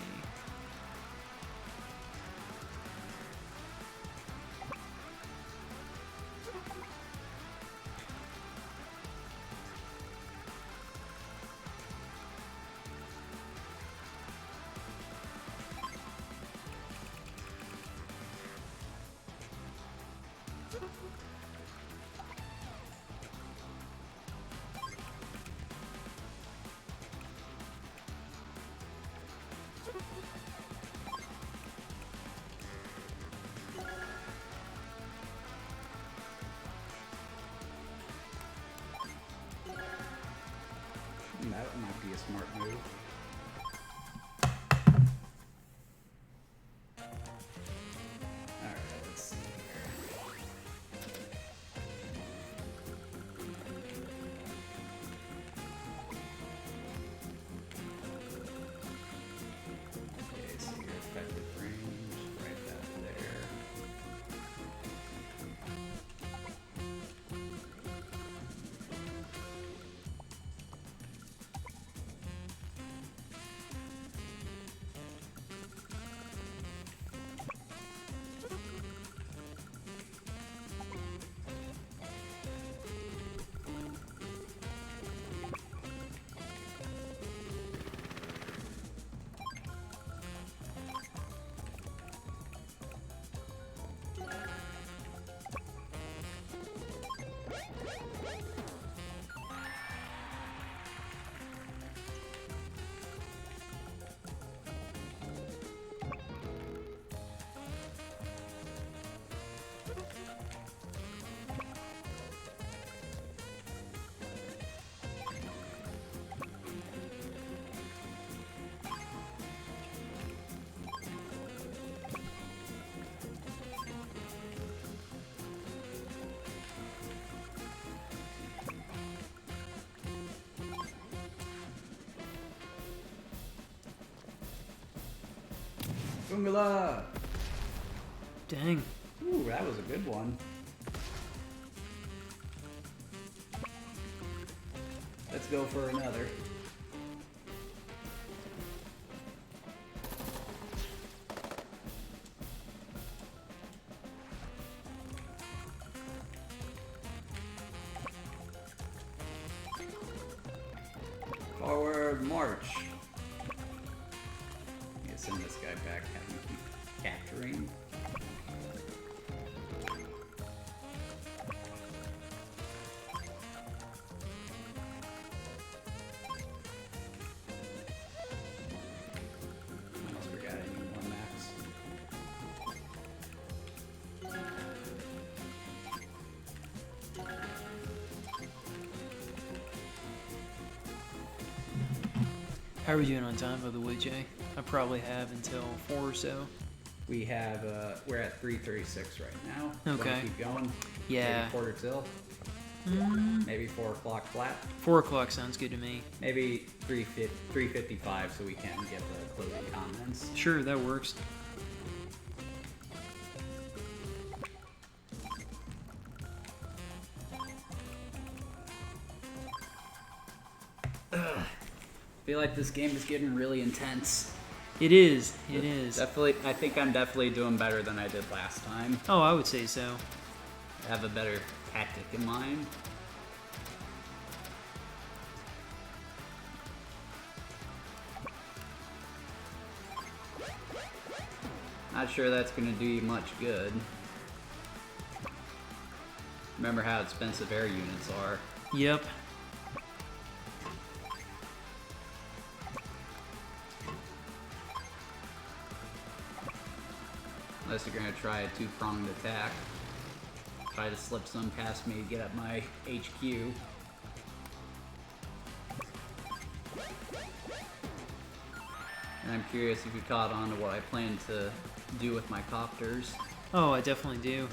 B: That might be a smart move. Alright, let's see here. Okay, so your effective range, right that there. Ungala!
C: Dang.
B: Ooh, that was a good one. Let's go for another. Forward march. I'm gonna send this guy back, have him keep capturing. Almost forgot I need more max.
C: How are we doing on time, by the way, Jay? I probably have until 4 or so.
B: We have, we're at 3:36 right now.
C: Okay.
B: Wanna keep going?
C: Yeah.
B: Maybe quarter till? Maybe 4 o'clock flat?
C: 4 o'clock sounds good to me.
B: Maybe 3:55 so we can get the closing comments.
C: Sure, that works.
B: I feel like this game is getting really intense.
C: It is. It is.
B: Definitely, I think I'm definitely doing better than I did last time.
C: Oh, I would say so.
B: I have a better tactic in mind. Not sure that's going to do you much good. Remember how expensive air units are.
C: Yep.
B: Unless you're going to try a two-pronged attack. Try to slip some past me to get up my HQ. And I'm curious if you caught on to what I plan to do with my copters.
C: Oh, I definitely do.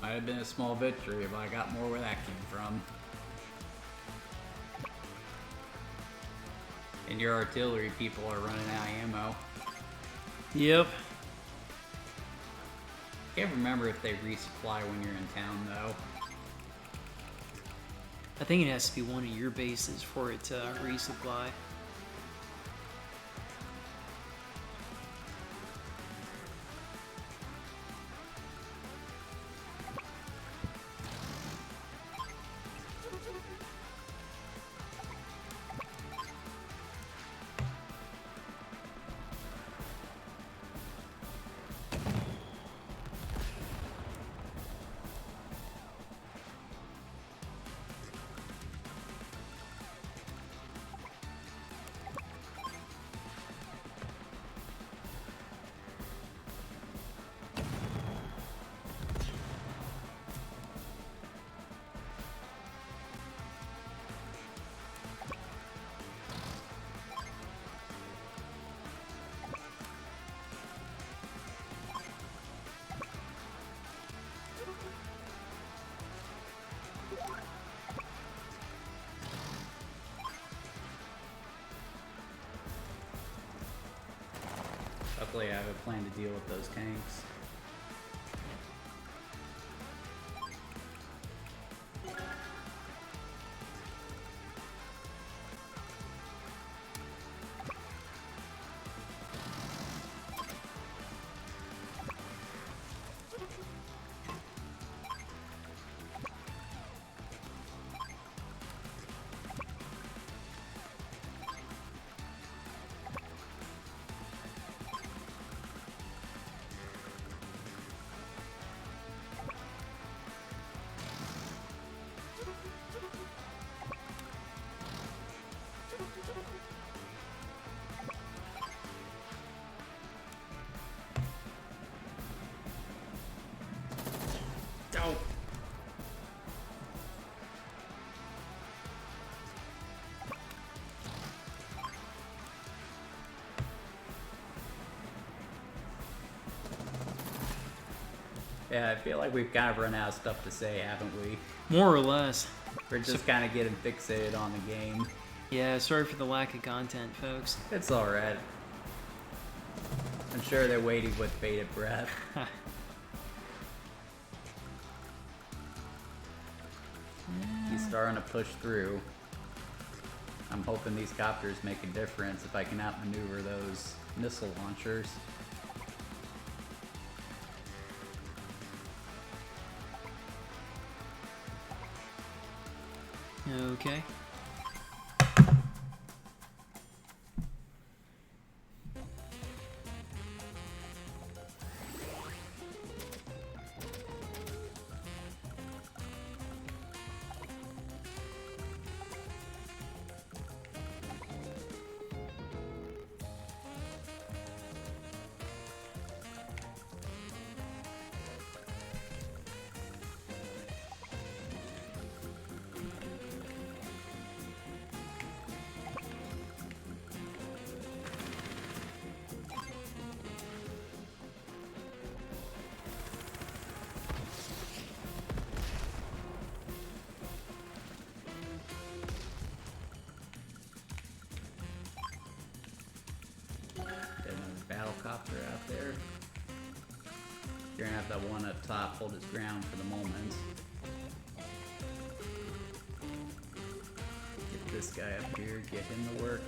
B: Might have been a small victory if I got more where that came from. And your artillery people are running out of ammo.
C: Yep.
B: Can't remember if they resupply when you're in town though.
C: I think it has to be one of your bases for it to resupply.
B: Luckily I have a plan to deal with those tanks. Yeah, I feel like we've kind of run out of stuff to say, haven't we?
C: More or less.
B: We're just kind of getting fixated on the game.
C: Yeah, sorry for the lack of content, folks.
B: It's alright. I'm sure they're waiting with bated breath. He's starting to push through. I'm hoping these copters make a difference if I can outmaneuver those missile launchers.
C: Okay.
B: Battlecopter out there. You're gonna have that one up top hold his ground for the moment. Get this guy up here, get him to work.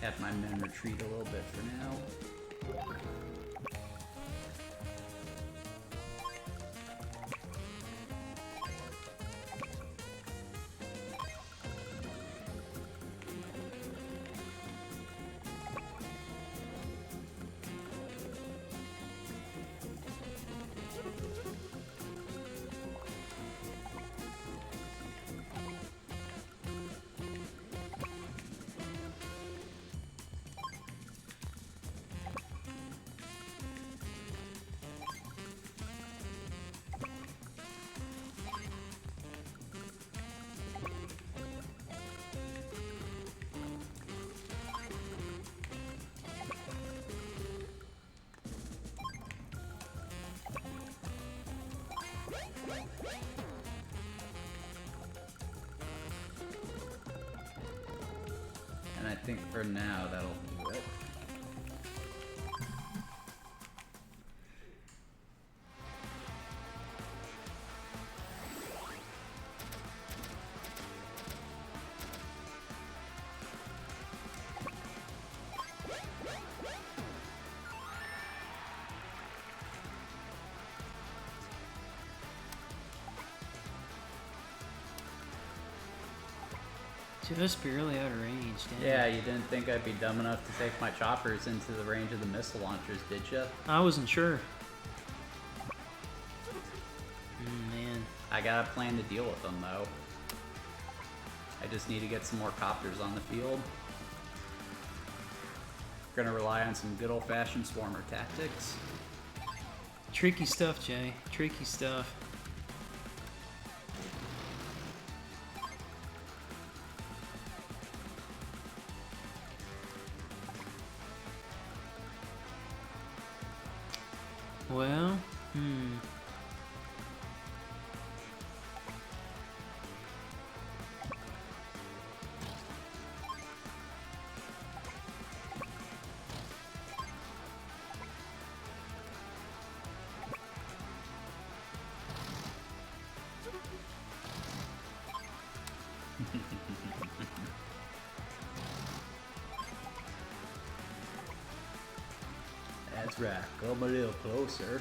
B: Have my men retreat a little bit for now. And I think for now that'll do it.
C: Just barely out of range, damn.
B: Yeah, you didn't think I'd be dumb enough to take my choppers into the range of the missile launchers, did you?
C: I wasn't sure. Man.
B: I got a plan to deal with them, though. I just need to get some more copters on the field. Gonna rely on some good old-fashioned swarmer tactics.
C: Tricky stuff, Jay. Tricky stuff. Well,
B: That's right, come a little closer.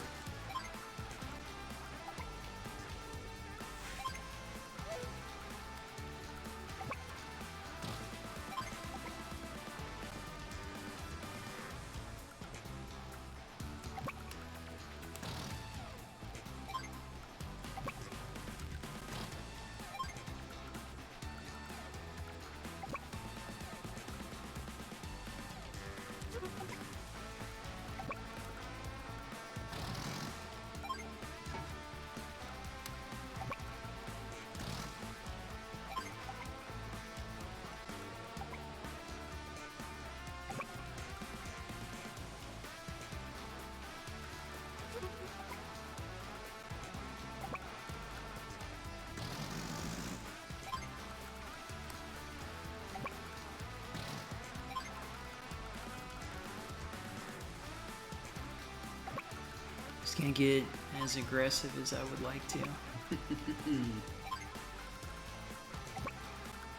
C: Just can't get as aggressive as I would like to.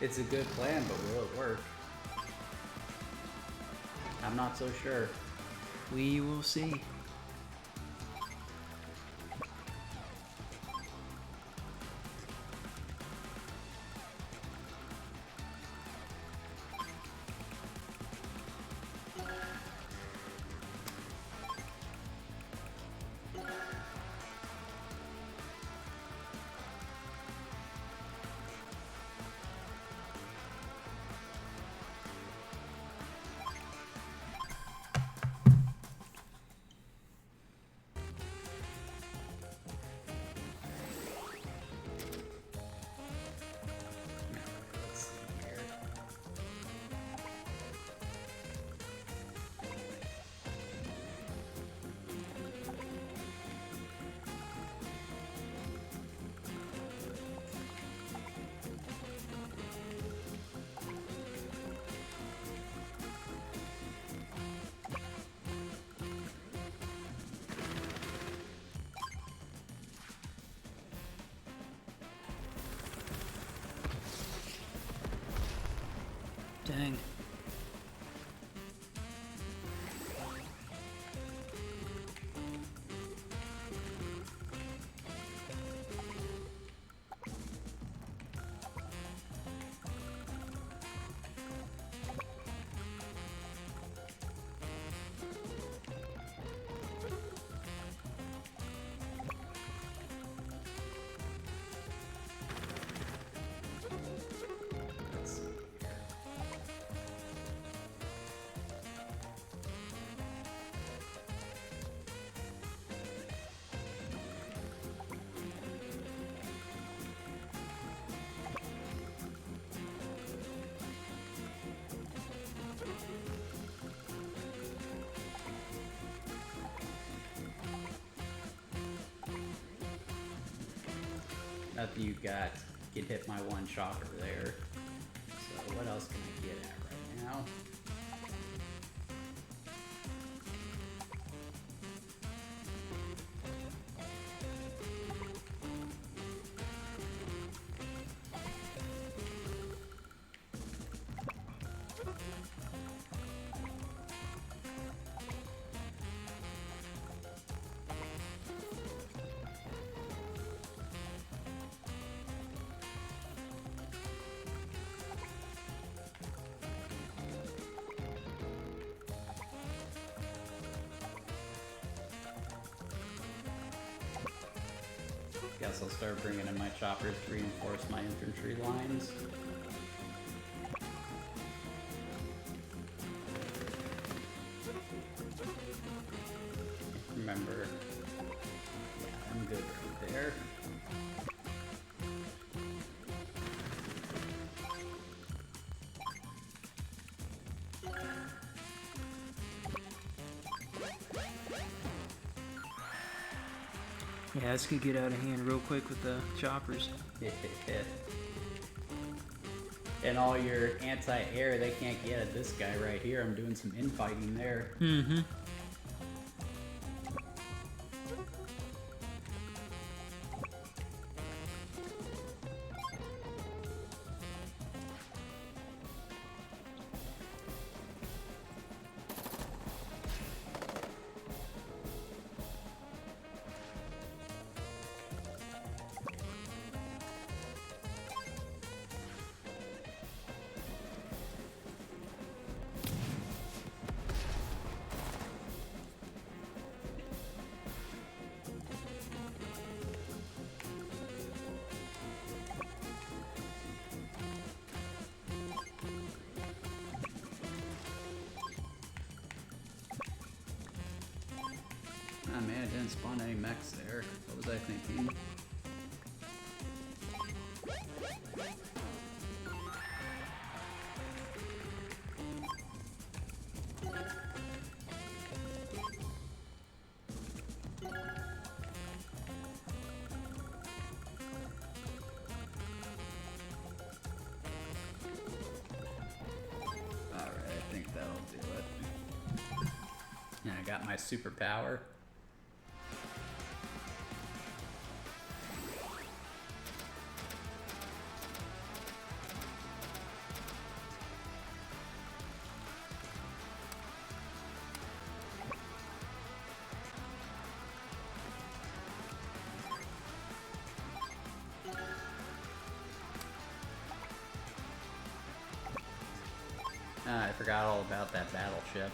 B: It's a good plan, but will it work? I'm not so sure.
C: We will see.
B: Let's see here.
C: Dang.
B: Let's see here. Nothing you got can hit my one chopper there. So what else can I get at right now? Guess I'll start bringing in my choppers to reinforce my infantry lines. Remember, yeah, I'm good right there.
C: Yeah, this could get out of hand real quick with the choppers.
B: And all your anti-air, they can't get at this guy right here. I'm doing some infighting there.
C: Mm-hmm.
B: Ah man, it didn't spawn any mechs there. What was I thinking? Alright, I think that'll do it. And I got my superpower. I forgot all about that battleship.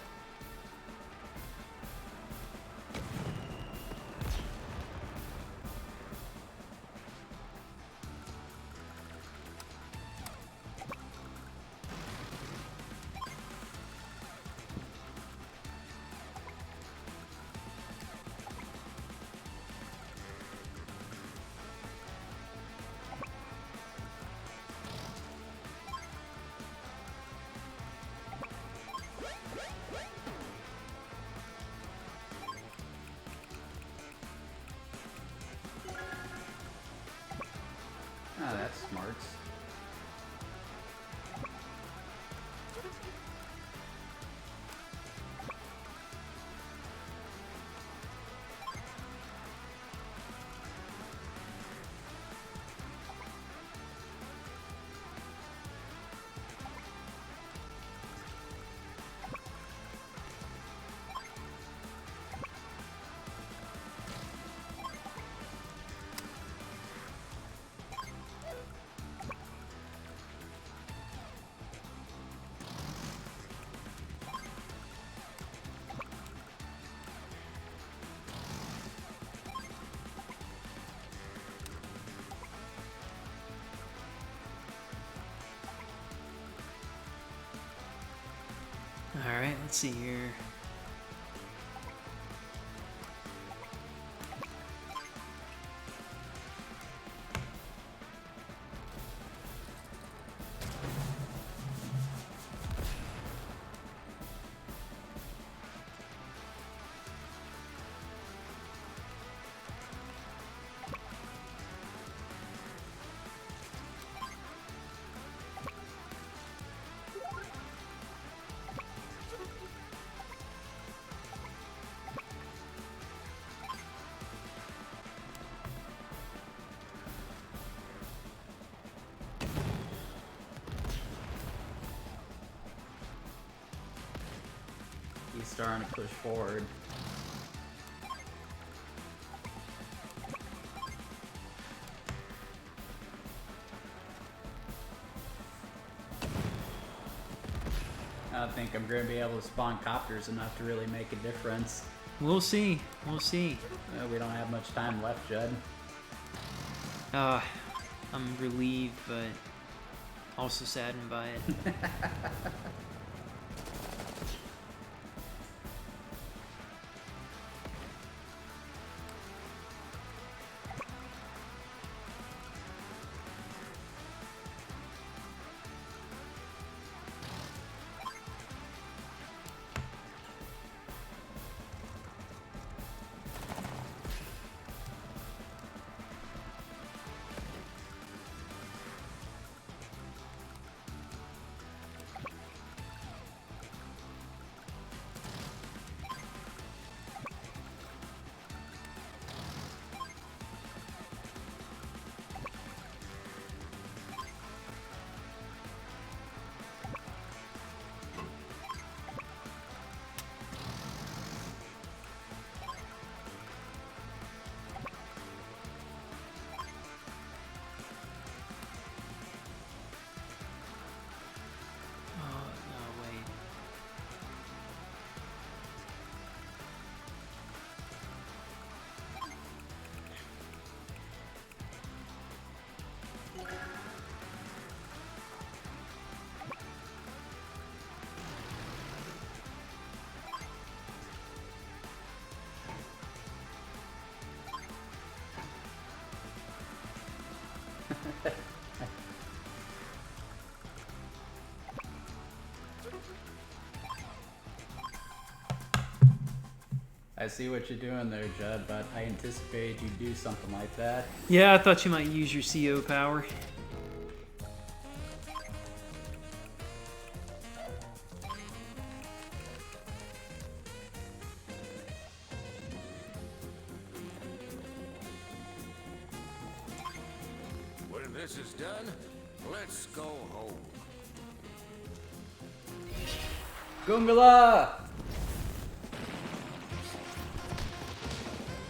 B: Oh, that's smart.
C: Alright, let's see here. He's starting to push forward. I don't think I'm going to be able to spawn copters enough to really make a difference. We'll see. We'll see.
B: We don't have much time left, Judd.
C: I'm relieved, but also saddened by it.
B: I see what you're doing there, Judd, but I anticipated you'd do something like that.
C: Yeah, I thought you might use your CO power.
D: When this is done, let's go home.
B: Goongala!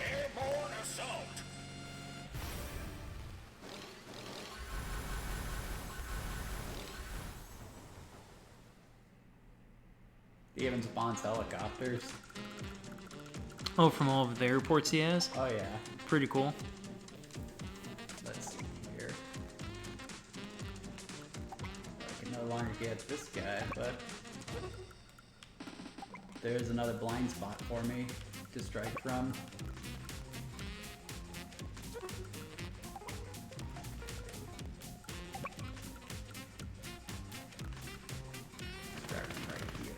D: Airborne assault!
B: He even spawns helicopters.
C: Oh, from all of the airports he has?
B: Oh yeah.
C: Pretty cool.
B: Let's see here. I can no longer get this guy, but there's another blind spot for me to strike from. Start from right here.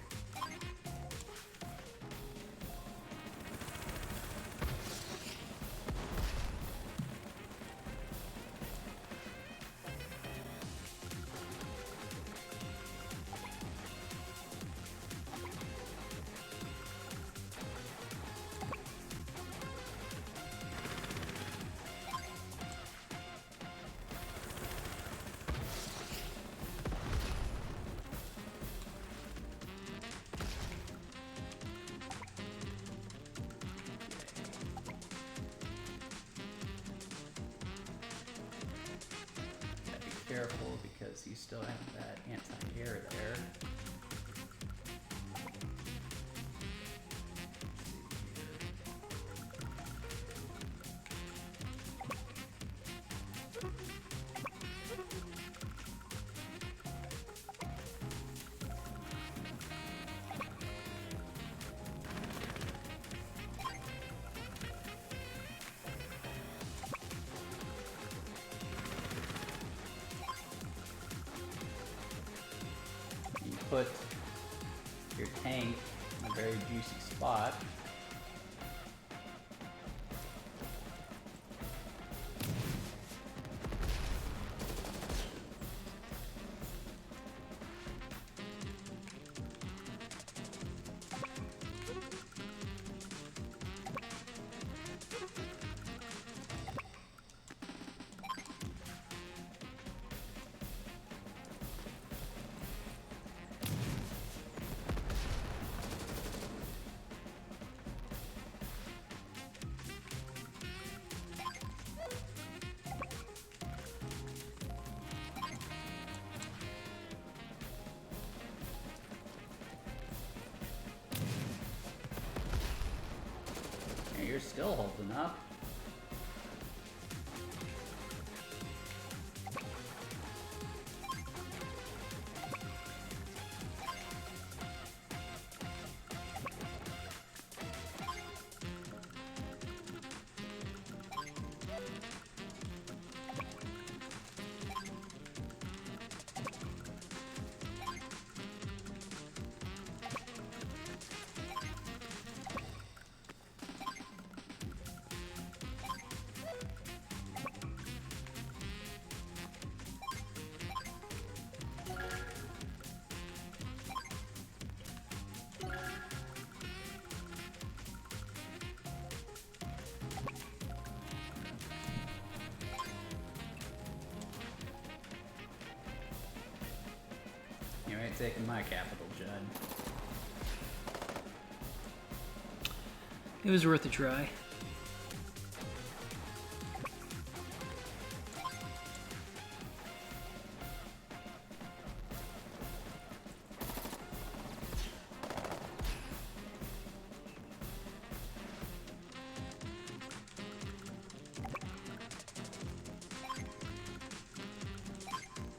B: Gotta be careful because you still have that anti-air there. You put your tank in a very juicy spot. And you're still holding up. You ain't taking my capital, Judd.
C: It was worth a try.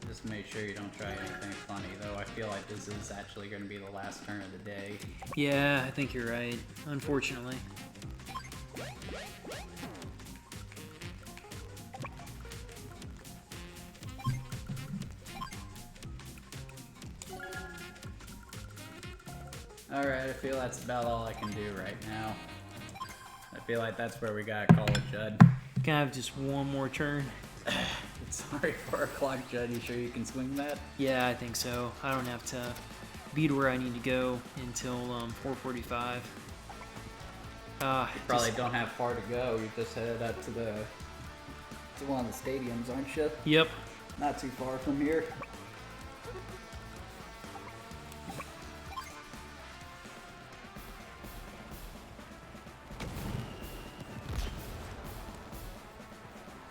B: Just make sure you don't try anything funny, though. I feel like this is actually going to be the last turn of the day.
C: Yeah, I think you're right, unfortunately.
B: Alright, I feel that's about all I can do right now. I feel like that's where we gotta call it, Judd.
C: Can I have just one more turn?
B: Sorry, 4 o'clock, Judd. You sure you can swing that?
C: Yeah, I think so. I don't have to be to where I need to go until 4:45.
B: Probably don't have far to go. You just headed up to one of the stadiums, aren't you?
C: Yep.
B: Not too far from here.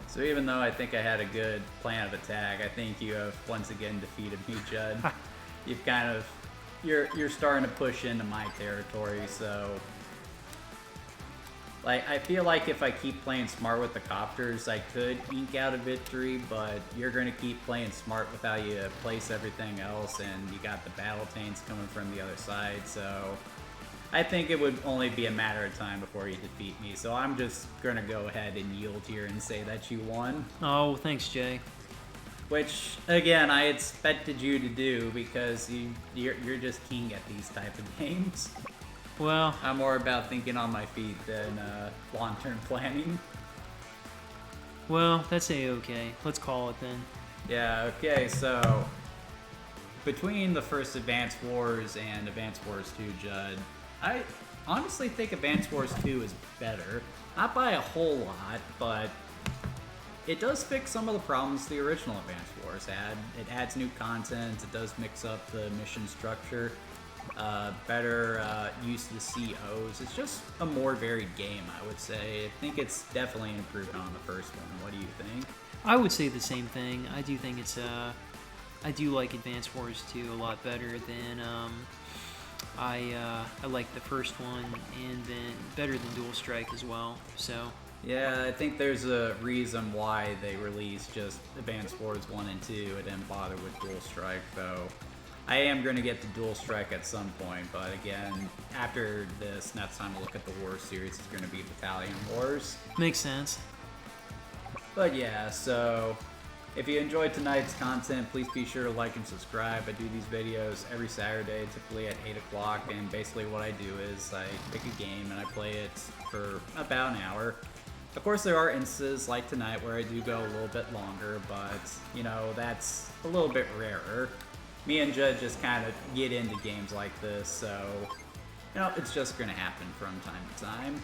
B: So even though I think I had a good plan of attack, I think you have once again defeated me, Judd. You've kind of you're starting to push into my territory, so like I feel like if I keep playing smart with the copters, I could eke out a victory, but you're gonna keep playing smart with how you place everything else, and you got the battle taints coming from the other side, so I think it would only be a matter of time before you defeat me. So I'm just gonna go ahead and yield here and say that you won.
C: Oh, thanks, Jay.
B: Which, again, I expected you to do because you're just king at these type of games.
C: Well,
B: I'm more about thinking on my feet than long-term planning.
C: well, that's a-okay. Let's call it then.
B: Yeah, okay, so between the first Advance Wars and Advance Wars 2, Judd, I honestly think Advance Wars 2 is better. Not by a whole lot, but it does fix some of the problems the original Advance Wars had. It adds new content, it does mix up the mission structure, better use of the COs. It's just a more varied game, I would say. I think it's definitely an improvement on the first one. What do you think?
C: I would say the same thing. I do think it's I do like Advance Wars 2 a lot better than I like the first one, and then better than Dual Strike as well. So
B: Yeah, I think there's a reason why they released just Advance Wars 1 and 2 and didn't bother with Dual Strike, though. I am going to get to Dual Strike at some point, but again, after this, next time I look at the Wars series, it's going to be Battalion Wars.
C: makes sense.
B: But yeah, so if you enjoyed tonight's content, please be sure to like and subscribe. I do these videos every Saturday, typically at 8 o'clock, and basically what I do is I pick a game and I play it for about an hour. Of course, there are instances like tonight where I do go a little bit longer, but, you know, that's a little bit rarer. Me and Judd just kind of get into games like this, so, you know, it's just going to happen from time to time.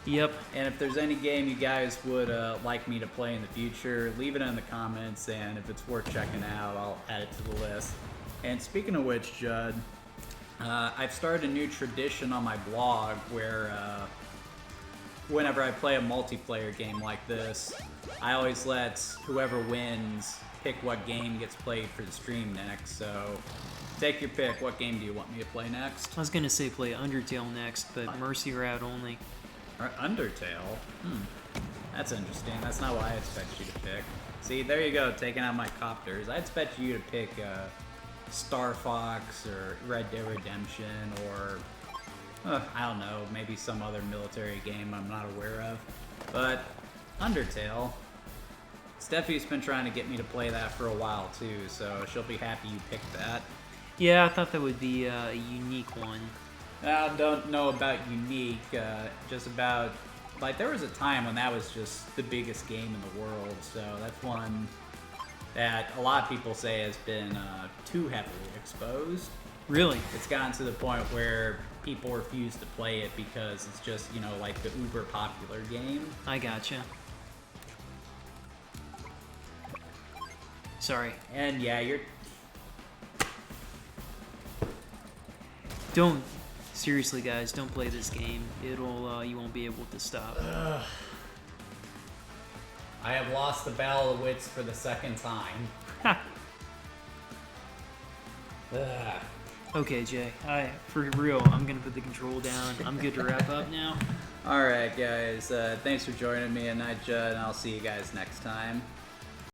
C: Yep.
B: And if there's any game you guys would like me to play in the future, leave it in the comments, and if it's worth checking out, I'll add it to the list. And speaking of which, Judd, I've started a new tradition on my blog where whenever I play a multiplayer game like this, I always let whoever wins pick what game gets played for the stream next. So take your pick. What game do you want me to play next?
C: I was gonna say play Undertale next, but Mercy Route only.
B: Or Undertale? That's interesting. That's not what I expect you to pick. See, there you go, taking out my copters. I expect you to pick Star Fox or Red Dead Redemption or I don't know, maybe some other military game I'm not aware of. But Undertale, Steffi's been trying to get me to play that for a while too, so she'll be happy you picked that.
C: Yeah, I thought that would be a unique one.
B: I don't know about unique, just about, like, there was a time when that was just the biggest game in the world, so that's one that a lot of people say has been too heavily exposed.
C: Really?
B: It's gotten to the point where people refuse to play it because it's just, you know, like the uber popular game.
C: I gotcha. Sorry.
B: And yeah,
C: Don't. Seriously, guys, don't play this game. It'll, you won't be able to stop.
B: I have lost the Battle of the Wits for the second time.
C: Okay, Jay. For real, I'm gonna put the control down. I'm good to wrap up now.
B: Alright, guys. Thanks for joining me, and Night Judd, and I'll see you guys next time.